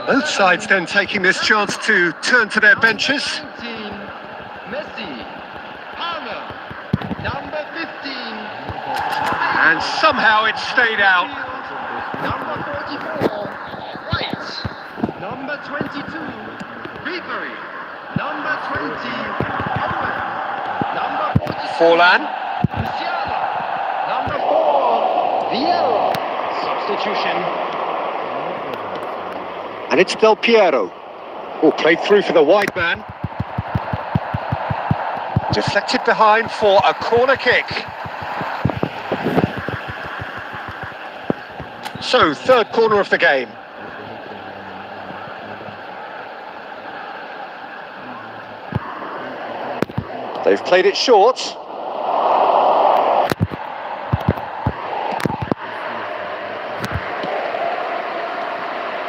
Both sides then taking this chance to turn to their benches. 19. Messi. Palmer. Number 15. And somehow it stayed out. Number 44. White. Number 22. Ribery. Number 20. Owen. Number 46. Forlan. Musiala. Number 4. Vieira. Substitution. And it's Del Piero. Oh, played through for the wide man. Deflected behind for a corner kick. So, third corner of the game. They've played it short.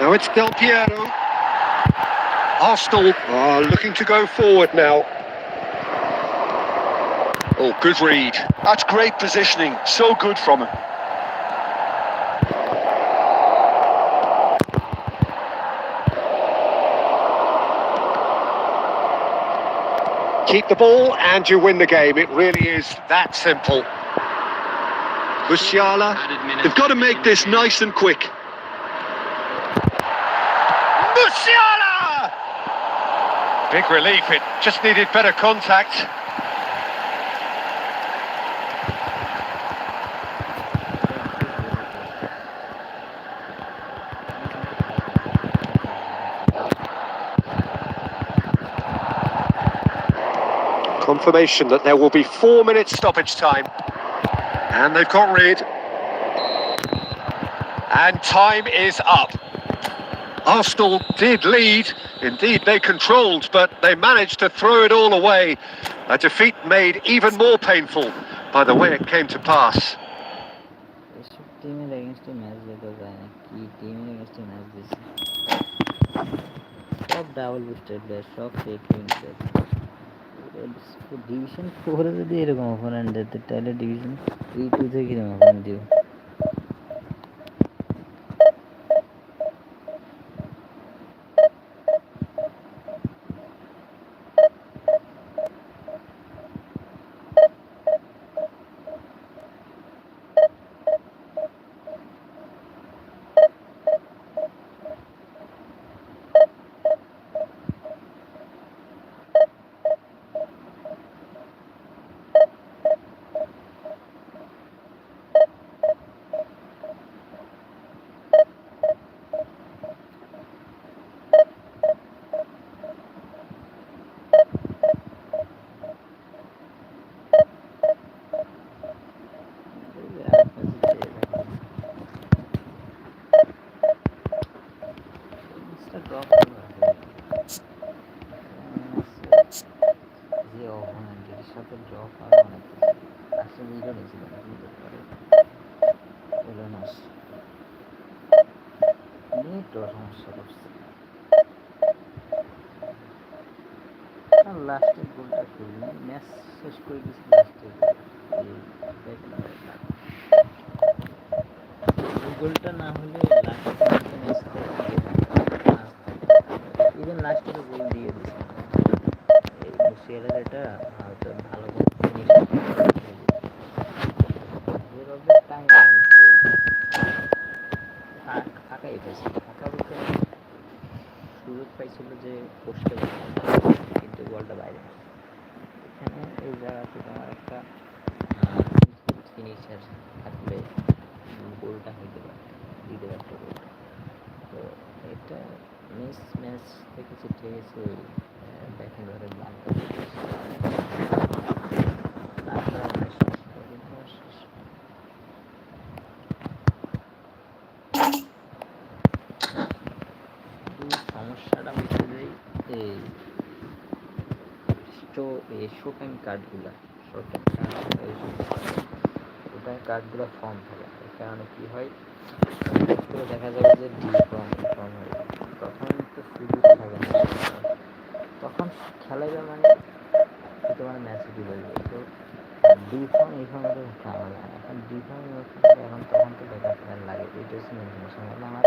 Now it's Del Piero. Arsenal are looking to go forward now. Oh, good read. That's great positioning. So good from him. Keep the ball and you win the game. It really is that simple. Musiala. They've got to make this nice and quick. Big relief, it just needed better contact. Confirmation that there will be 4 minutes stoppage time. And they've got rid. And time is up. Arsenal did lead. Indeed, they controlled, but they managed to throw it all away. A defeat made even more painful by the way it came to pass. এসব টিমের এগেনস্টে match দেখা যায় না, কি টিমের এগেনস্টে match দিচ্ছে, সব ডাবল বুস্টার প্লেয়ার, সব ফেক উইন্টার। ডিভিশন 4-এ যদি এরকম অপোনেন্ট দিতে, তাহলে ডিভিশন 3-2-তে কিরকম অপোনেন্ট দিব? যে অপোনেন্টের সাথে ড্র করা অনেক আসলে মিলও নিয়েছিল না, বুঝতে পারে এলোনাস নেটও সমস্যা করছে। লাস্টের গোলটা করল, ম্যাচ শেষ করে দিয়েছি লাস্টের গোলটা না হলে ইভেন লাস্টে তো গোল দিয়ে দিচ্ছে। এই মুসিয়ালের এটা হয়তো ভালো ফাঁকাই পেয়েছে, ফাঁকা বলতে সুযোগ পাইছিল যে পোস্টে, কিন্তু বলটা বাইরে। এখানে এই জায়গাতে তোমার একটা ফিনিশার থাকলে গোলটা হইতে পারে, দিতে পারতো গোলটা। তো এটা ম্যাচ থেকে চিটে গেছে ব্যাকিং ধরে ব্লাঙ্ক সমস্যাটা হচ্ছে যে এই শোটাইম কার্ডগুলো কার্ডগুলো ফর্ম থাকে, এই কারণে কী হয় দেখা যাবে যে ডি ফর্ম হয়ে যায়, তখন তো সুযোগ থাকে না, তখন খেলাইবে মানে তোমার ম্যাচ দিবে। তো ডি ফর্ম এই ফর্মে তো খেলা যায়, এখন ডি ফর্ম এখন তখন তো ব্যাকআপ প্ল্যান লাগে। এটা হচ্ছে মেন সমস্যা। মানে আমার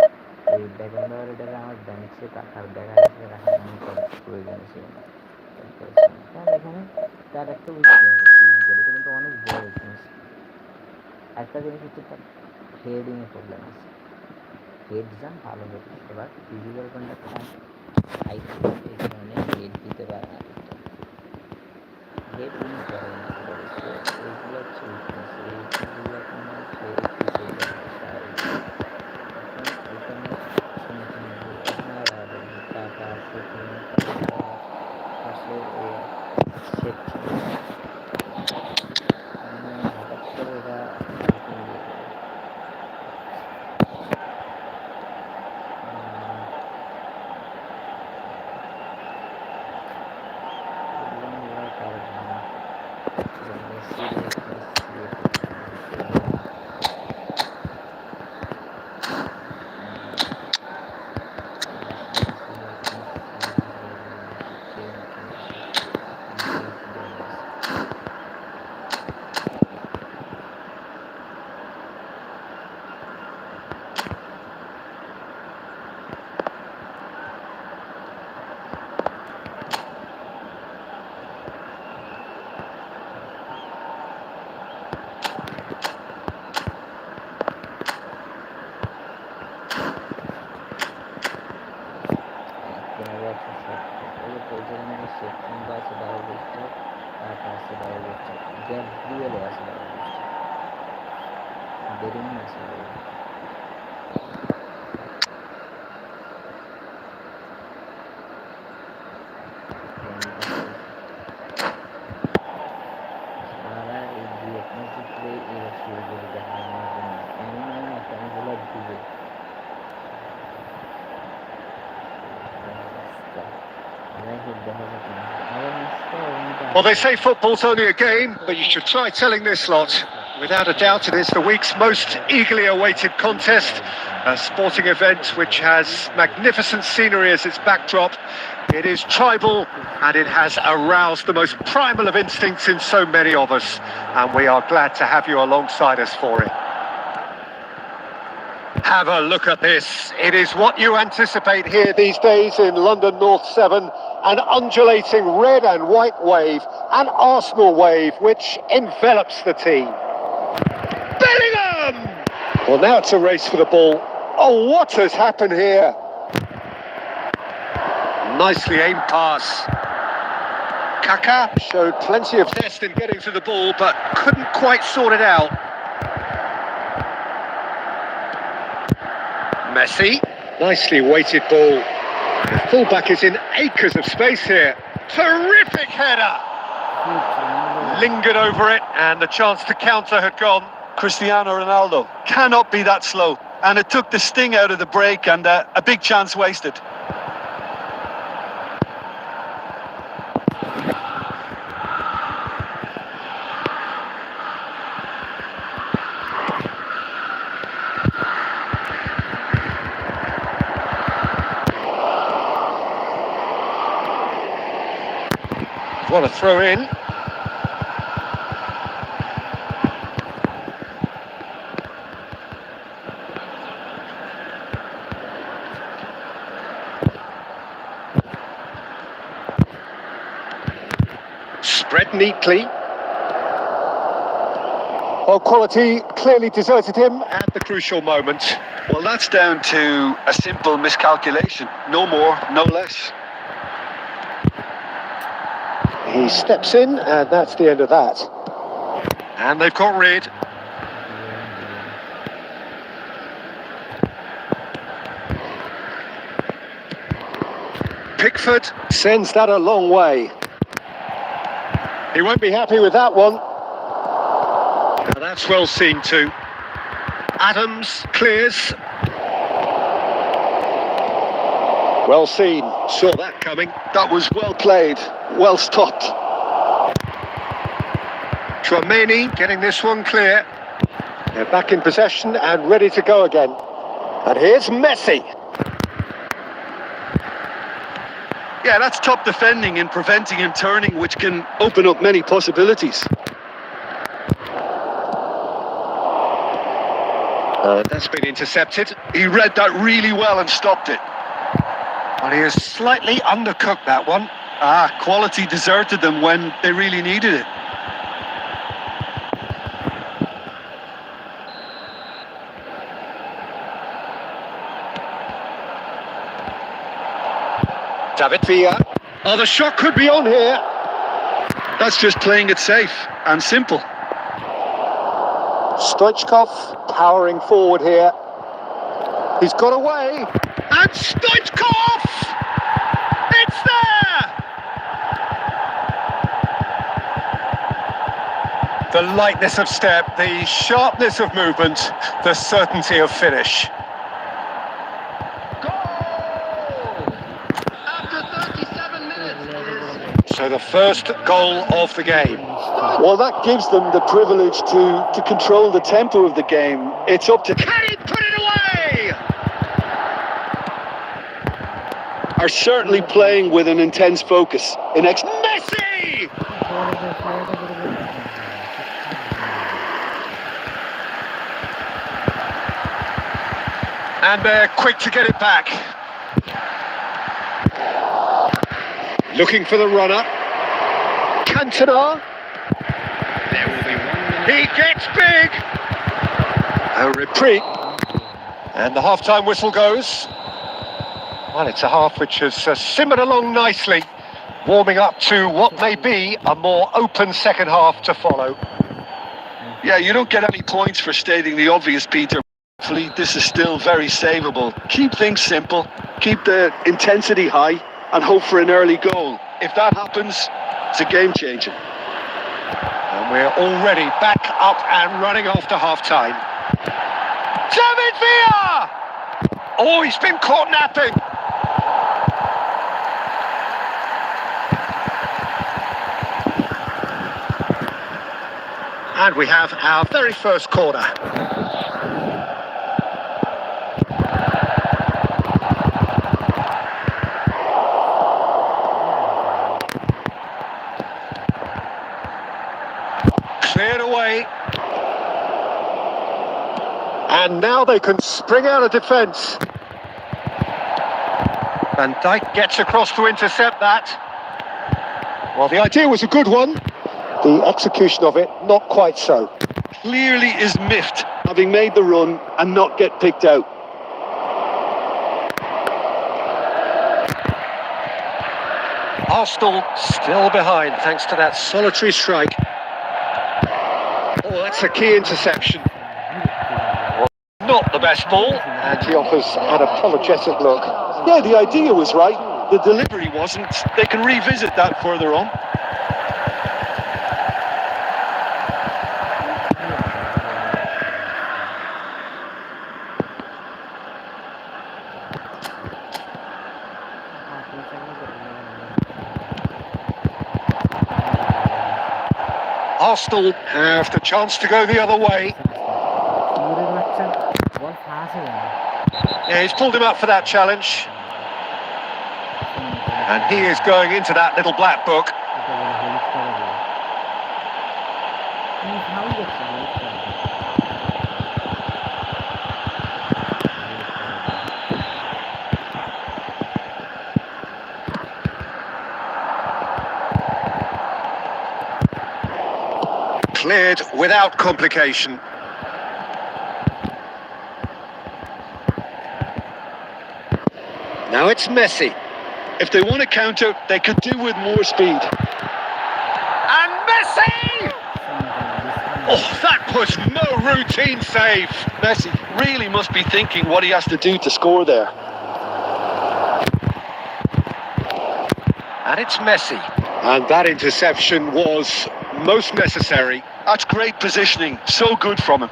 এই ব্যাকগ্রাউন্ডার এটাকে আমার ব্যাংকে রাখার ব্যাকআপ হিসেবে রাখার আমার প্রয়োজন ছিল না, কারণ এখানে তার একটা উইকনেস আছে ফিজিক্যাল, এটা কিন্তু অনেক বড় উইকনেস। একটা জিনিস হচ্ছে তার হেডিংয়ে প্রবলেম আছে, হেড যান ভালো হচ্ছে, এবার ফিজিক্যাল কন্ডাক্ট হাই, এই কারণে হেড দিতে পারে না, হেড উইন করে না, এইগুলো হচ্ছে উইকনেস। এই উইকনেসগুলো তোমার টাকা হঠাৎ করে এরা Benim mesela. Secara duit masih play sudah ini akan bulat dulu. Well, they say football's only a game, but you should try telling this lot. Without a doubt, it is the week's most eagerly awaited contest, a sporting event which has magnificent scenery as its backdrop. It is tribal, and it has aroused the most primal of instincts in so many of us, and we are glad to have you alongside us for it. Have a look at this. It is what you anticipate here these days in London North 7, an undulating red and white wave, an Arsenal wave which envelops the team. Bellingham! Well, now it's a race for the ball. Oh, what has happened here? Nicely aimed pass. Kaka showed plenty of zest in getting to the ball, but couldn't quite sort it out. Messi, nicely weighted ball. The fullback is in acres of space here. Terrific header! Lingered over it, and the chance to counter had gone. Cristiano Ronaldo cannot be that slow, and it took the sting out of the break, and a big chance wasted. What a throw in. Spread neatly. Well, quality clearly deserted him at the crucial moment. Well, that's down to a simple miscalculation. No more, no less. He steps in, and that's the end of that. And they've got rid. Pickford sends that a long way. He won't be happy with that one. Now that's well seen too. Adams clears. Well seen. Saw that coming. That was well played, well stopped. Tchouaméni getting this one clear. They're back in possession and ready to go again. And here's Messi. Yeah, that's top defending and preventing him turning, which can open up many possibilities. That's been intercepted. He read that really well and stopped it. Well, he has slightly undercooked that one. Quality deserted them when they really needed it. David Villa. Oh, the shot could be on here. That's just playing it safe and simple. Stoichkov powering forward here. He's got away. And Stoichkov! It's there! The lightness of step, the sharpness of movement, the certainty of finish. So the first goal of the game. Well, that gives them the privilege to control the tempo of the game. It's up to... Can he put it away? Are certainly playing with an intense focus. Messi! And they're quick to get it back. Looking for the runner. Cantona. There will be 1 minute. He gets big. A reprieve. And the half-time whistle goes. Well, it's a half which has simmered along nicely, warming up to what may be a more open second half to follow. Yeah, you don't get any points for stating the obvious, Peter. Hopefully, this is still very savable. Keep things simple, keep the intensity high, and hope for an early goal. If that happens, it's a game changer. And we're already back up and running after half-time. David Villa! Oh, he's been caught napping. And we have our very first corner. Cleared away. And now they can spring out of defence. Van Dijk gets across to intercept that. Well, the idea was a good one. The execution of it, not quite so. Clearly is miffed, having made the run and not get picked out. Arsenal still behind thanks to that solitary strike. Oh, that's a key interception. Well, not the best ball. And he offers an apologetic look. Yeah, the idea was right. The delivery wasn't. They can revisit that further on. Arsenal have the chance to go the other way. Yeah, he's pulled him up for that challenge. And he is going into that little black book. Cleared without complication. Now it's Messi. If they want to counter, they could do with more speed. And Messi! Oh, that was no routine save. Messi really must be thinking what he has to do to score there. And it's Messi. And that interception was most necessary. That's great positioning. So good from him.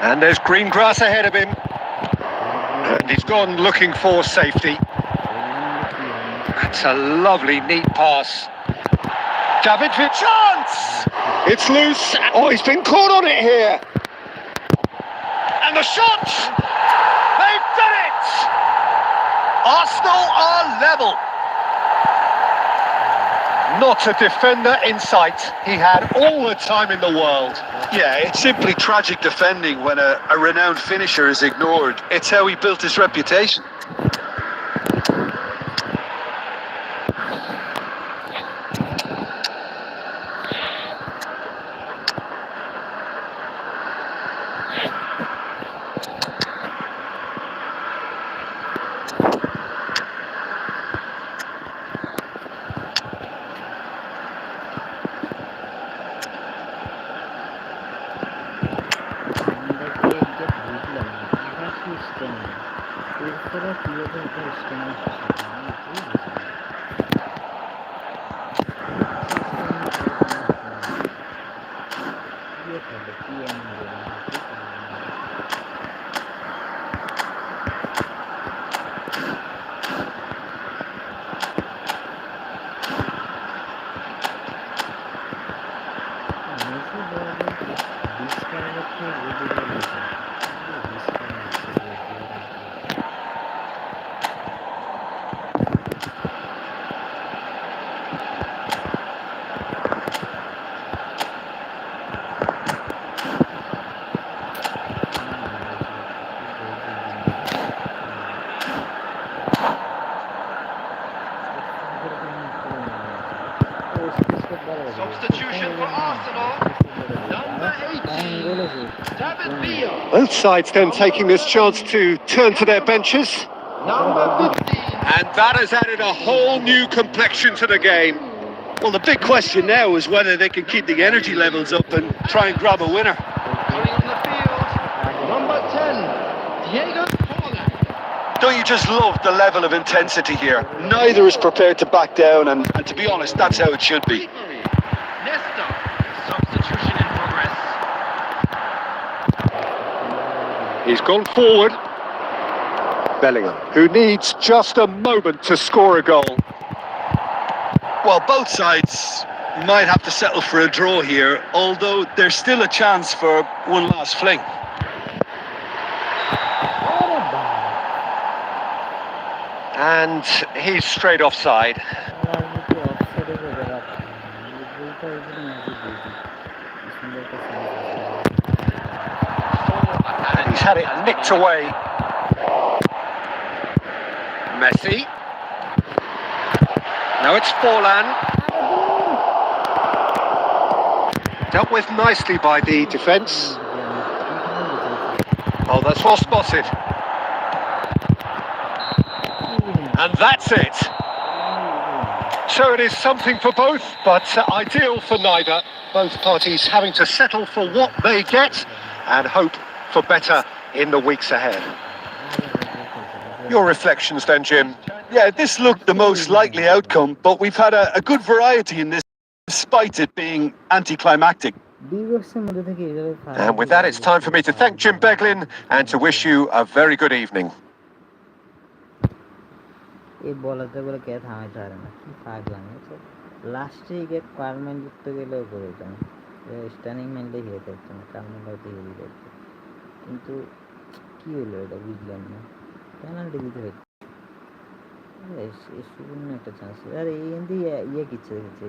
And there's green grass ahead of him. And he's gone looking for safety. That's a lovely, neat pass. David Villa. Chance! It's loose. Oh, he's been caught on it here. And the shot! They've done it! Arsenal are level. Not a defender in sight. He had all the time in the world. Yeah, it's simply tragic defending when a renowned finisher is ignored. It's how he built his reputation. Substitution for Arsenal. Number 18, David Villa. Both sides then taking this chance to turn to their benches. Number 15. And that has added a whole new complexion to the game. Well, the big question now is whether they can keep the energy levels up and try and grab a winner. Coming on the field, number 10, Diego Forlan. Don't you just love the level of intensity here? Neither is prepared to back down, and to be honest, that's how it should be. Nesta, substitution in progress. He's gone forward. Bellingham, who needs just a moment to score a goal. Well, both sides might have to settle for a draw here, although there's still a chance for one last fling. And he's straight offside. And he's had it nicked away. Messi. Now it's Forlan. Dealt with nicely by the defence. Oh, that's well spotted. And that's it. So it is something for both, but ideal for neither. Both parties having to settle for what they get and hope for better in the weeks ahead. Your reflections then, Jim? Yeah, this looked the most likely outcome, but we've had a good variety in this, despite it being anticlimactic. And with that, it's time for me to thank Jim Beglin and to wish you a very good evening. এই বলাতে বলে কে থামাইতে পারে না, কি পাগলাম। লাস্টে গিয়ে কারমেন করতে গেলেও করে দিতাম, স্ট্যান্ডিং মাইন্ডে হিয়ে থাকতাম, কারমেন হয়তো হিয়ে দিতে, কিন্তু কি হলো এটা বুঝলাম না। পেনাল্টি দিতে হইতো, সুবর্ণ একটা চান্স। আর এই ইয়ে কিচ্ছে দেখেছি,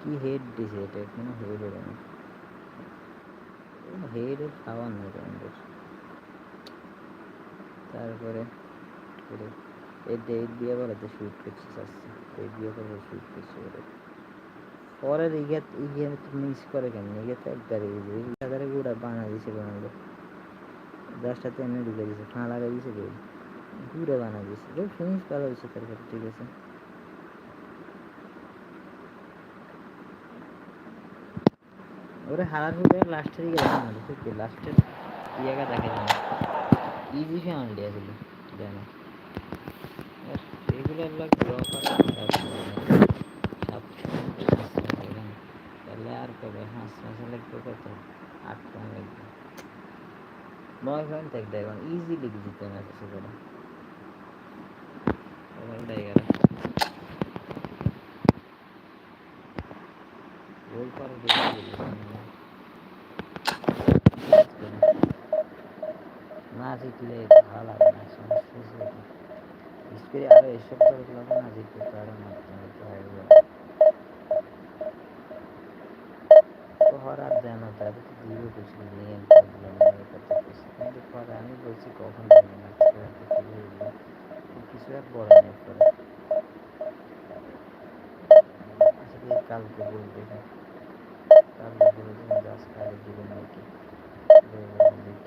কি হেড দিছে এটা, কোনো হেড হবে না, হেডের খাওয়ার নেই আমাদের। তারপরে এই ডেট দিয়ে বলে তো শুট করছে, আসছে ডেট দিয়ে করে শুট করছে ওরা। পরে ইয়ে মিস করে কেন, ইয়ে তো একবারে এগারে গুড়া বানা দিয়েছে, বানালো 10টাতে এনে ঢুকে দিয়েছে, ফাঁ লাগা দিয়েছে, গুড়া বানা দিয়েছে, ফিনিশ ভালো হয়েছে তারপরে, ঠিক আছে। ওরা হারার পরে লাস্টের দিকে দেখা না, সত্যি লাস্টের ইয়েটা দেখা যায় না, ইজি ফ্যামিলি এগুলো জানো, রেগুলার লাগ ড্র করা তাহলে আর কবে 5 মাসে লাগবে, কত 8 পয়েন্ট লাগবে, 9 পয়েন্ট থাকবে এখন, ইজি লিখে দিতে না কিছু করে ওভারটাই গেল গোল করে না জিতলে ভালো লাগে না, সমস্যা স্পিরে আরো এসব করে না জিতলে তো আরো মারতে তো হরার দেয় না, তাদের তো দিবে কিছু নিয়ে কিন্তু পরে আমি বলছি কখন কিছু আর বড় নেই পরে, কালকে বলবে, কালকে বলবে গাছ কালকে দিবেন নাকি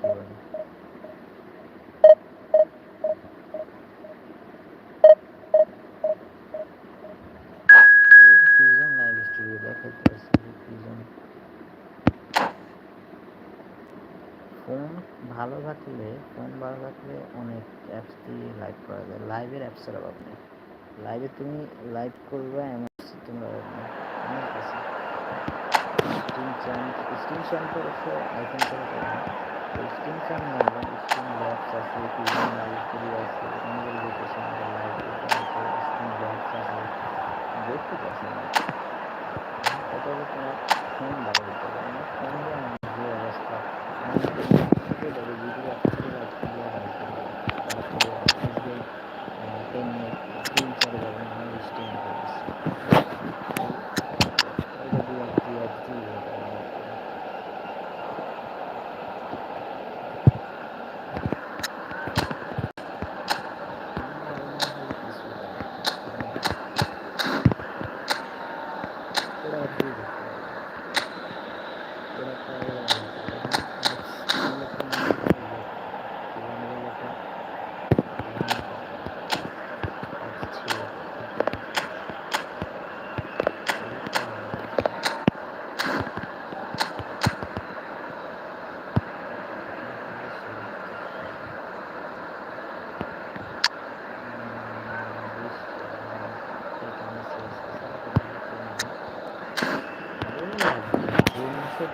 কি বলে। ফোন ভালো থাকলে অনেক অ্যাপস দিয়ে লাইভ করা যায়, লাইভের অ্যাপসের অভাব নেই, লাইভে তুমি লাইভ করবে এমন তোমরা অনেক আছে, স্ক্রিন চ্যাম্প আছে, আইফোন করে স্ক্রিন চ্যাম্প নেবেন, স্ক্রিন ল্যাবস আছে, পিজন লাইভ করি আছে, অনেক লোকেশন লাইভ স্ক্রিন ল্যাবস আছে, দেখতে পাচ্ছি না এটা হলো তোমার ফোন ভালো করতে পারে না, ফোন দিয়ে আমার যে অবস্থা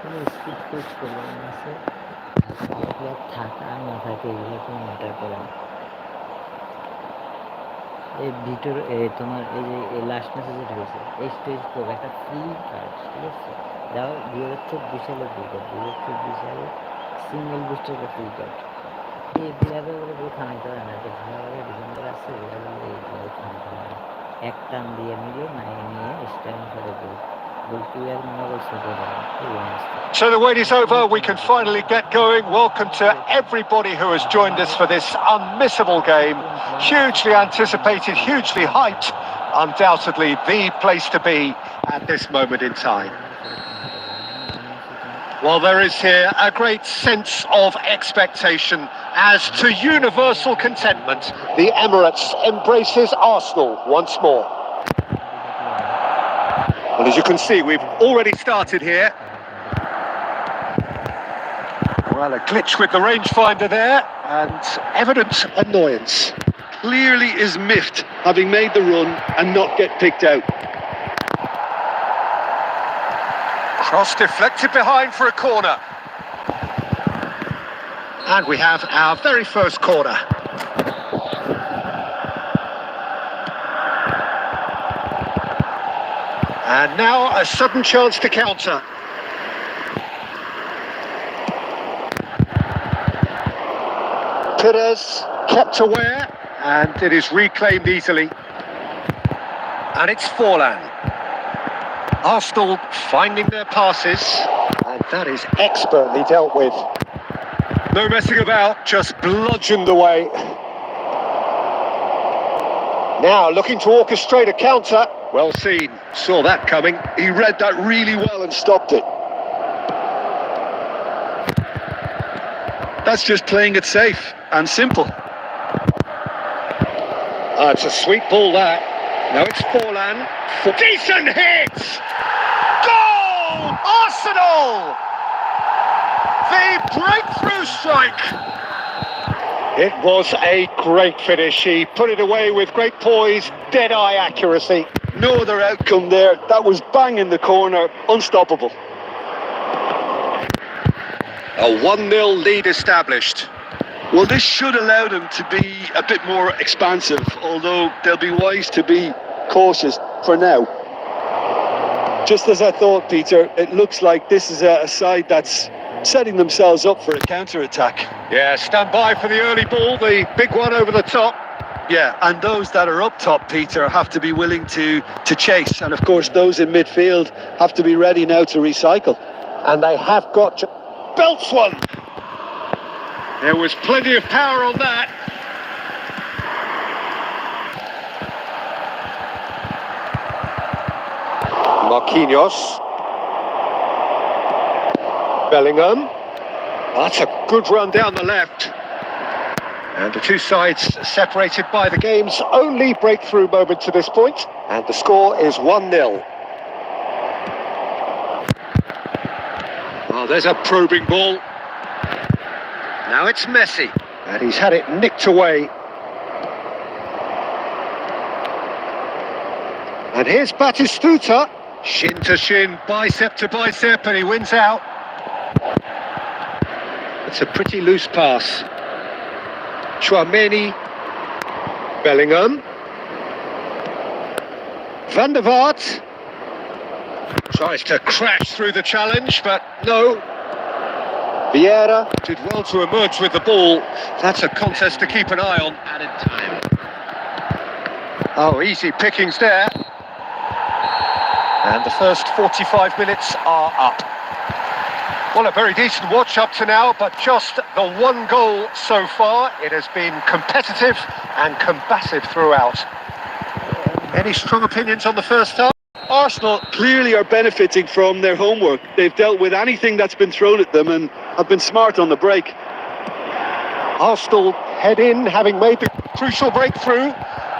কোনো স্পিড কোচ করবে না আছে প্লেয়ার থাকা না থাকে এগুলো কোনো ম্যাটার করে না। এই ভিতর তোমার এই যে লাস্ট ম্যাচে যেটা হয়েছে এই স্টেজ পর একটা ফ্রি কার্ড, ঠিক আছে, যাও 2024 সালে ফ্রি কার্ড, 2024 সালে সিঙ্গেল বুস্টের ফ্রি কার্ড। এই প্লেয়ারে বলে কেউ থামাইতে পারে না, যে ভালো ভালো ডিফেন্ডার আছে ওরা বলে এই প্লেয়ারে থামাইতে পারে না, এক টান দিয়ে নিল নিয়ে স্ট্যান্ড করে গোল প্লেয়ার মনে করে ছোট দেয় এই অবস্থা। So the wait is over, we can finally get going. Welcome to everybody who has joined us for this unmissable game. Hugely anticipated, hugely hyped. Undoubtedly the place to be at this moment in time. Well, there is here a great sense of expectation as to universal contentment. The Emirates embraces Arsenal once more. Well, as you can see, we've already started here. Well, a glitch with the rangefinder there, and evident annoyance. Clearly is miffed, having made the run and not get picked out. Cross deflected behind for a corner. And we have our very first corner. And now a sudden chance to counter. Perez kept aware, and it is reclaimed easily. And it's Forlan. Arsenal finding their passes, and that is expertly dealt with. No messing about, just bludgeoned away. Now looking to orchestrate a counter. Well seen, saw that coming. He read that really well and stopped it. That's just playing it safe and simple. It's a sweet ball that. Now it's Forlan. Decent hit! Goal! Arsenal! The breakthrough strike! It was a great finish. He put it away with great poise, dead-eye accuracy. No other outcome there. That was bang in the corner, unstoppable. A 1-0 lead established. Well, this should allow them to be a bit more expansive, although they'll be wise to be cautious for now. Just as I thought, Peter, it looks like this is a side that's setting themselves up for a counter-attack. Yeah, stand by for the early ball, the big one over the top. Yeah, and those that are up top, Peter, have to be willing to chase. And of course, those in midfield have to be ready now to recycle. And they have got to... Belts one! There was plenty of power on that. Marquinhos. Bellingham. That's a good run down the left. And the two sides separated by the game's only breakthrough moment to this point. And the score is 1-0. Oh, there's a probing ball. Now it's Messi. And he's had it nicked away. And here's Batistuta. Shin to shin, bicep to bicep, and he wins out. It's a pretty loose pass. Chouameni, Bellingham, Van der Vaart tries to crash through the challenge, but no. Vieira did well to emerge with the ball. That's a contest to keep an eye on. Added time. Oh, easy pickings there. And the first 45 minutes are up. Well, a very decent watch up to now, but just the one goal so far. It has been competitive and combative throughout. Any strong opinions on the first half? Arsenal clearly are benefiting from their homework. They've dealt with anything that's been thrown at them and have been smart on the break. Arsenal head in, having made the crucial breakthrough.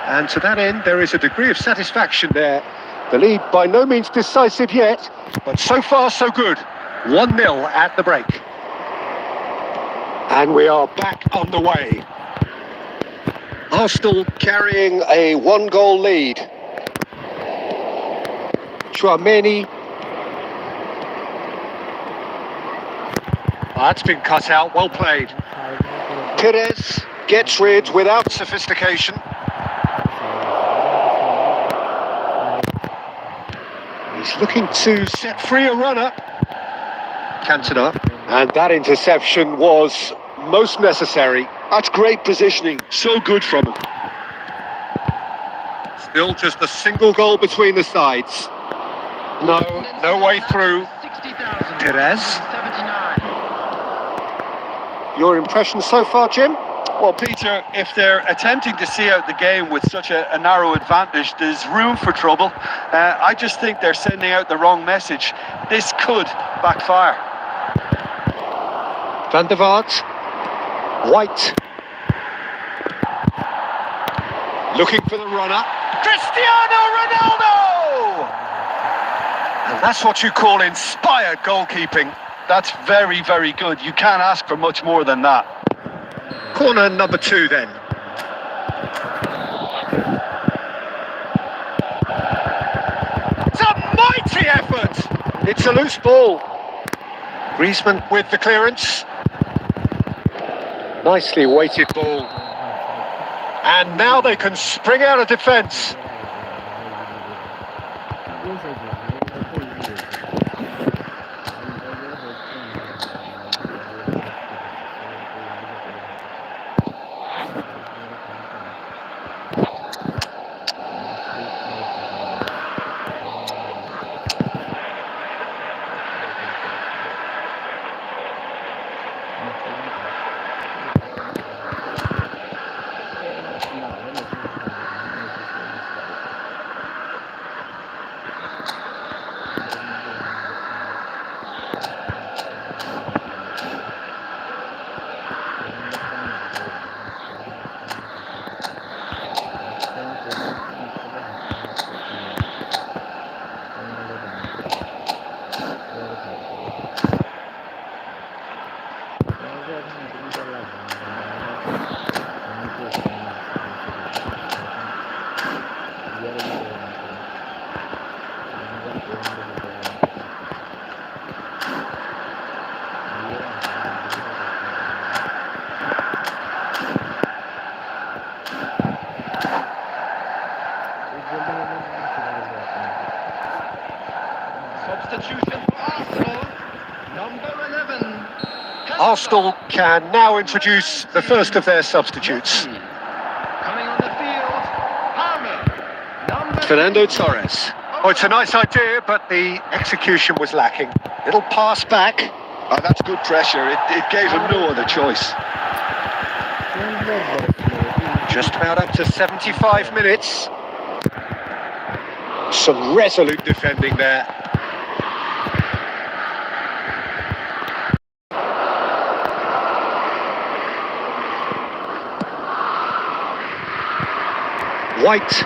And to that end, there is a degree of satisfaction there. The lead by no means decisive yet, but so far so good. 1-0 at the break. And we are back on the way. Arsenal carrying a 1-goal lead. Chouameni. That's been cut out, well played. Perez gets rid without sophistication. He's looking to set free a runner. Cantona. And that interception was most necessary. That's great positioning. So good from him. Still just a single goal between the sides. No way through. Perez. Your impression so far, Jim? Well, Peter, if they're attempting to see out the game with such a narrow advantage, there's room for trouble. I just think they're sending out the wrong message. This could backfire. Van der Vaart. White. Looking for the runner. Cristiano Ronaldo! And that's what you call inspired goalkeeping. That's very, very good. You can't ask for much more than that. Corner number 2 then. It's a mighty effort! It's a loose ball. Griezmann with the clearance. Nicely weighted ball. And now they can spring out of defence. Substitution for Arsenal, number 11. Arsenal can now introduce the first of their substitutes. Coming on the field, Palmer, number Fernando Torres. Oh, it's a nice idea, but the execution was lacking. Little pass back. Oh, that's good pressure. It gave him no other choice. Just about up to 75 minutes. Some resolute defending there. White.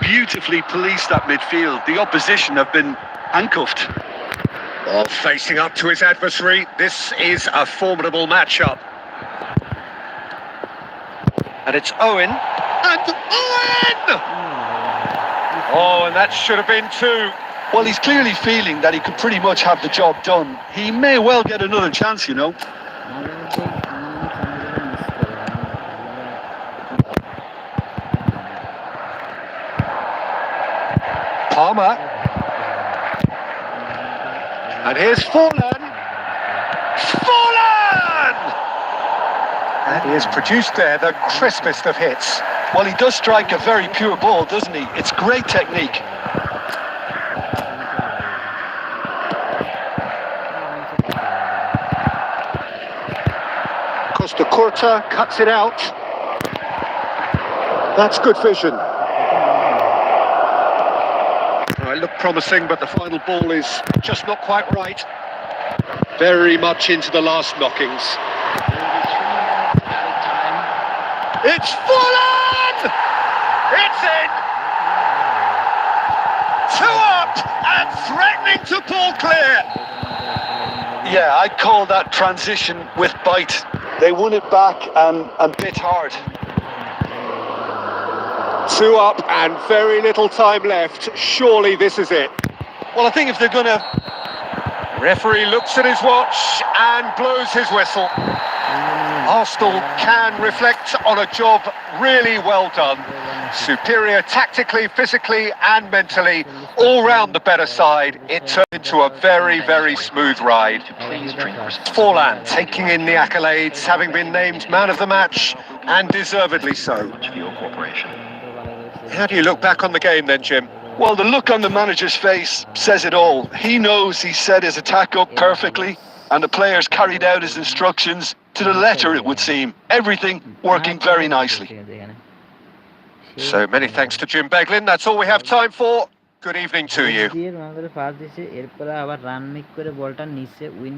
Beautifully policed that midfield. The opposition have been handcuffed. Well, facing up to his adversary, this is a formidable matchup. And it's Owen. And Owen! Oh, and that should have been 2. Well, he's clearly feeling that he could pretty much have the job done. He may well get another chance, you know. Palmer. And here's Forlan. Forlan! And he has produced there the crispest of hits. Well, he does strike a very pure ball, doesn't he? It's great technique. Costa Curta cuts it out. That's good vision. It looked promising, but the final ball is just not quite right. Very much into the last knockings. It's Forlan! It's in! 2 up and threatening to pull clear. Yeah, I'd call that transition with bite. They won it back and bit hard. 2 up and very little time left. Surely this is it. Well, I think if they're going to Referee looks at his watch and blows his whistle. Arsenal can reflect on a job really well done. Superior tactically, physically and mentally, all round the better side. It turned into a very, very smooth ride. Forlan taking in the accolades, having been named man of the match, and deservedly so. How do you look back on the game then, Jim? Well, the look on the manager's face says it all. He knows he set his attack up perfectly, and the players carried out his instructions to the letter, it would seem. Everything working very nicely. So many thanks to Jim Beglin. That's all we have time for. Good evening to you. দিয়ে আমাদের first দিছে, এরপরে আবার run make করে বলটা নিচে win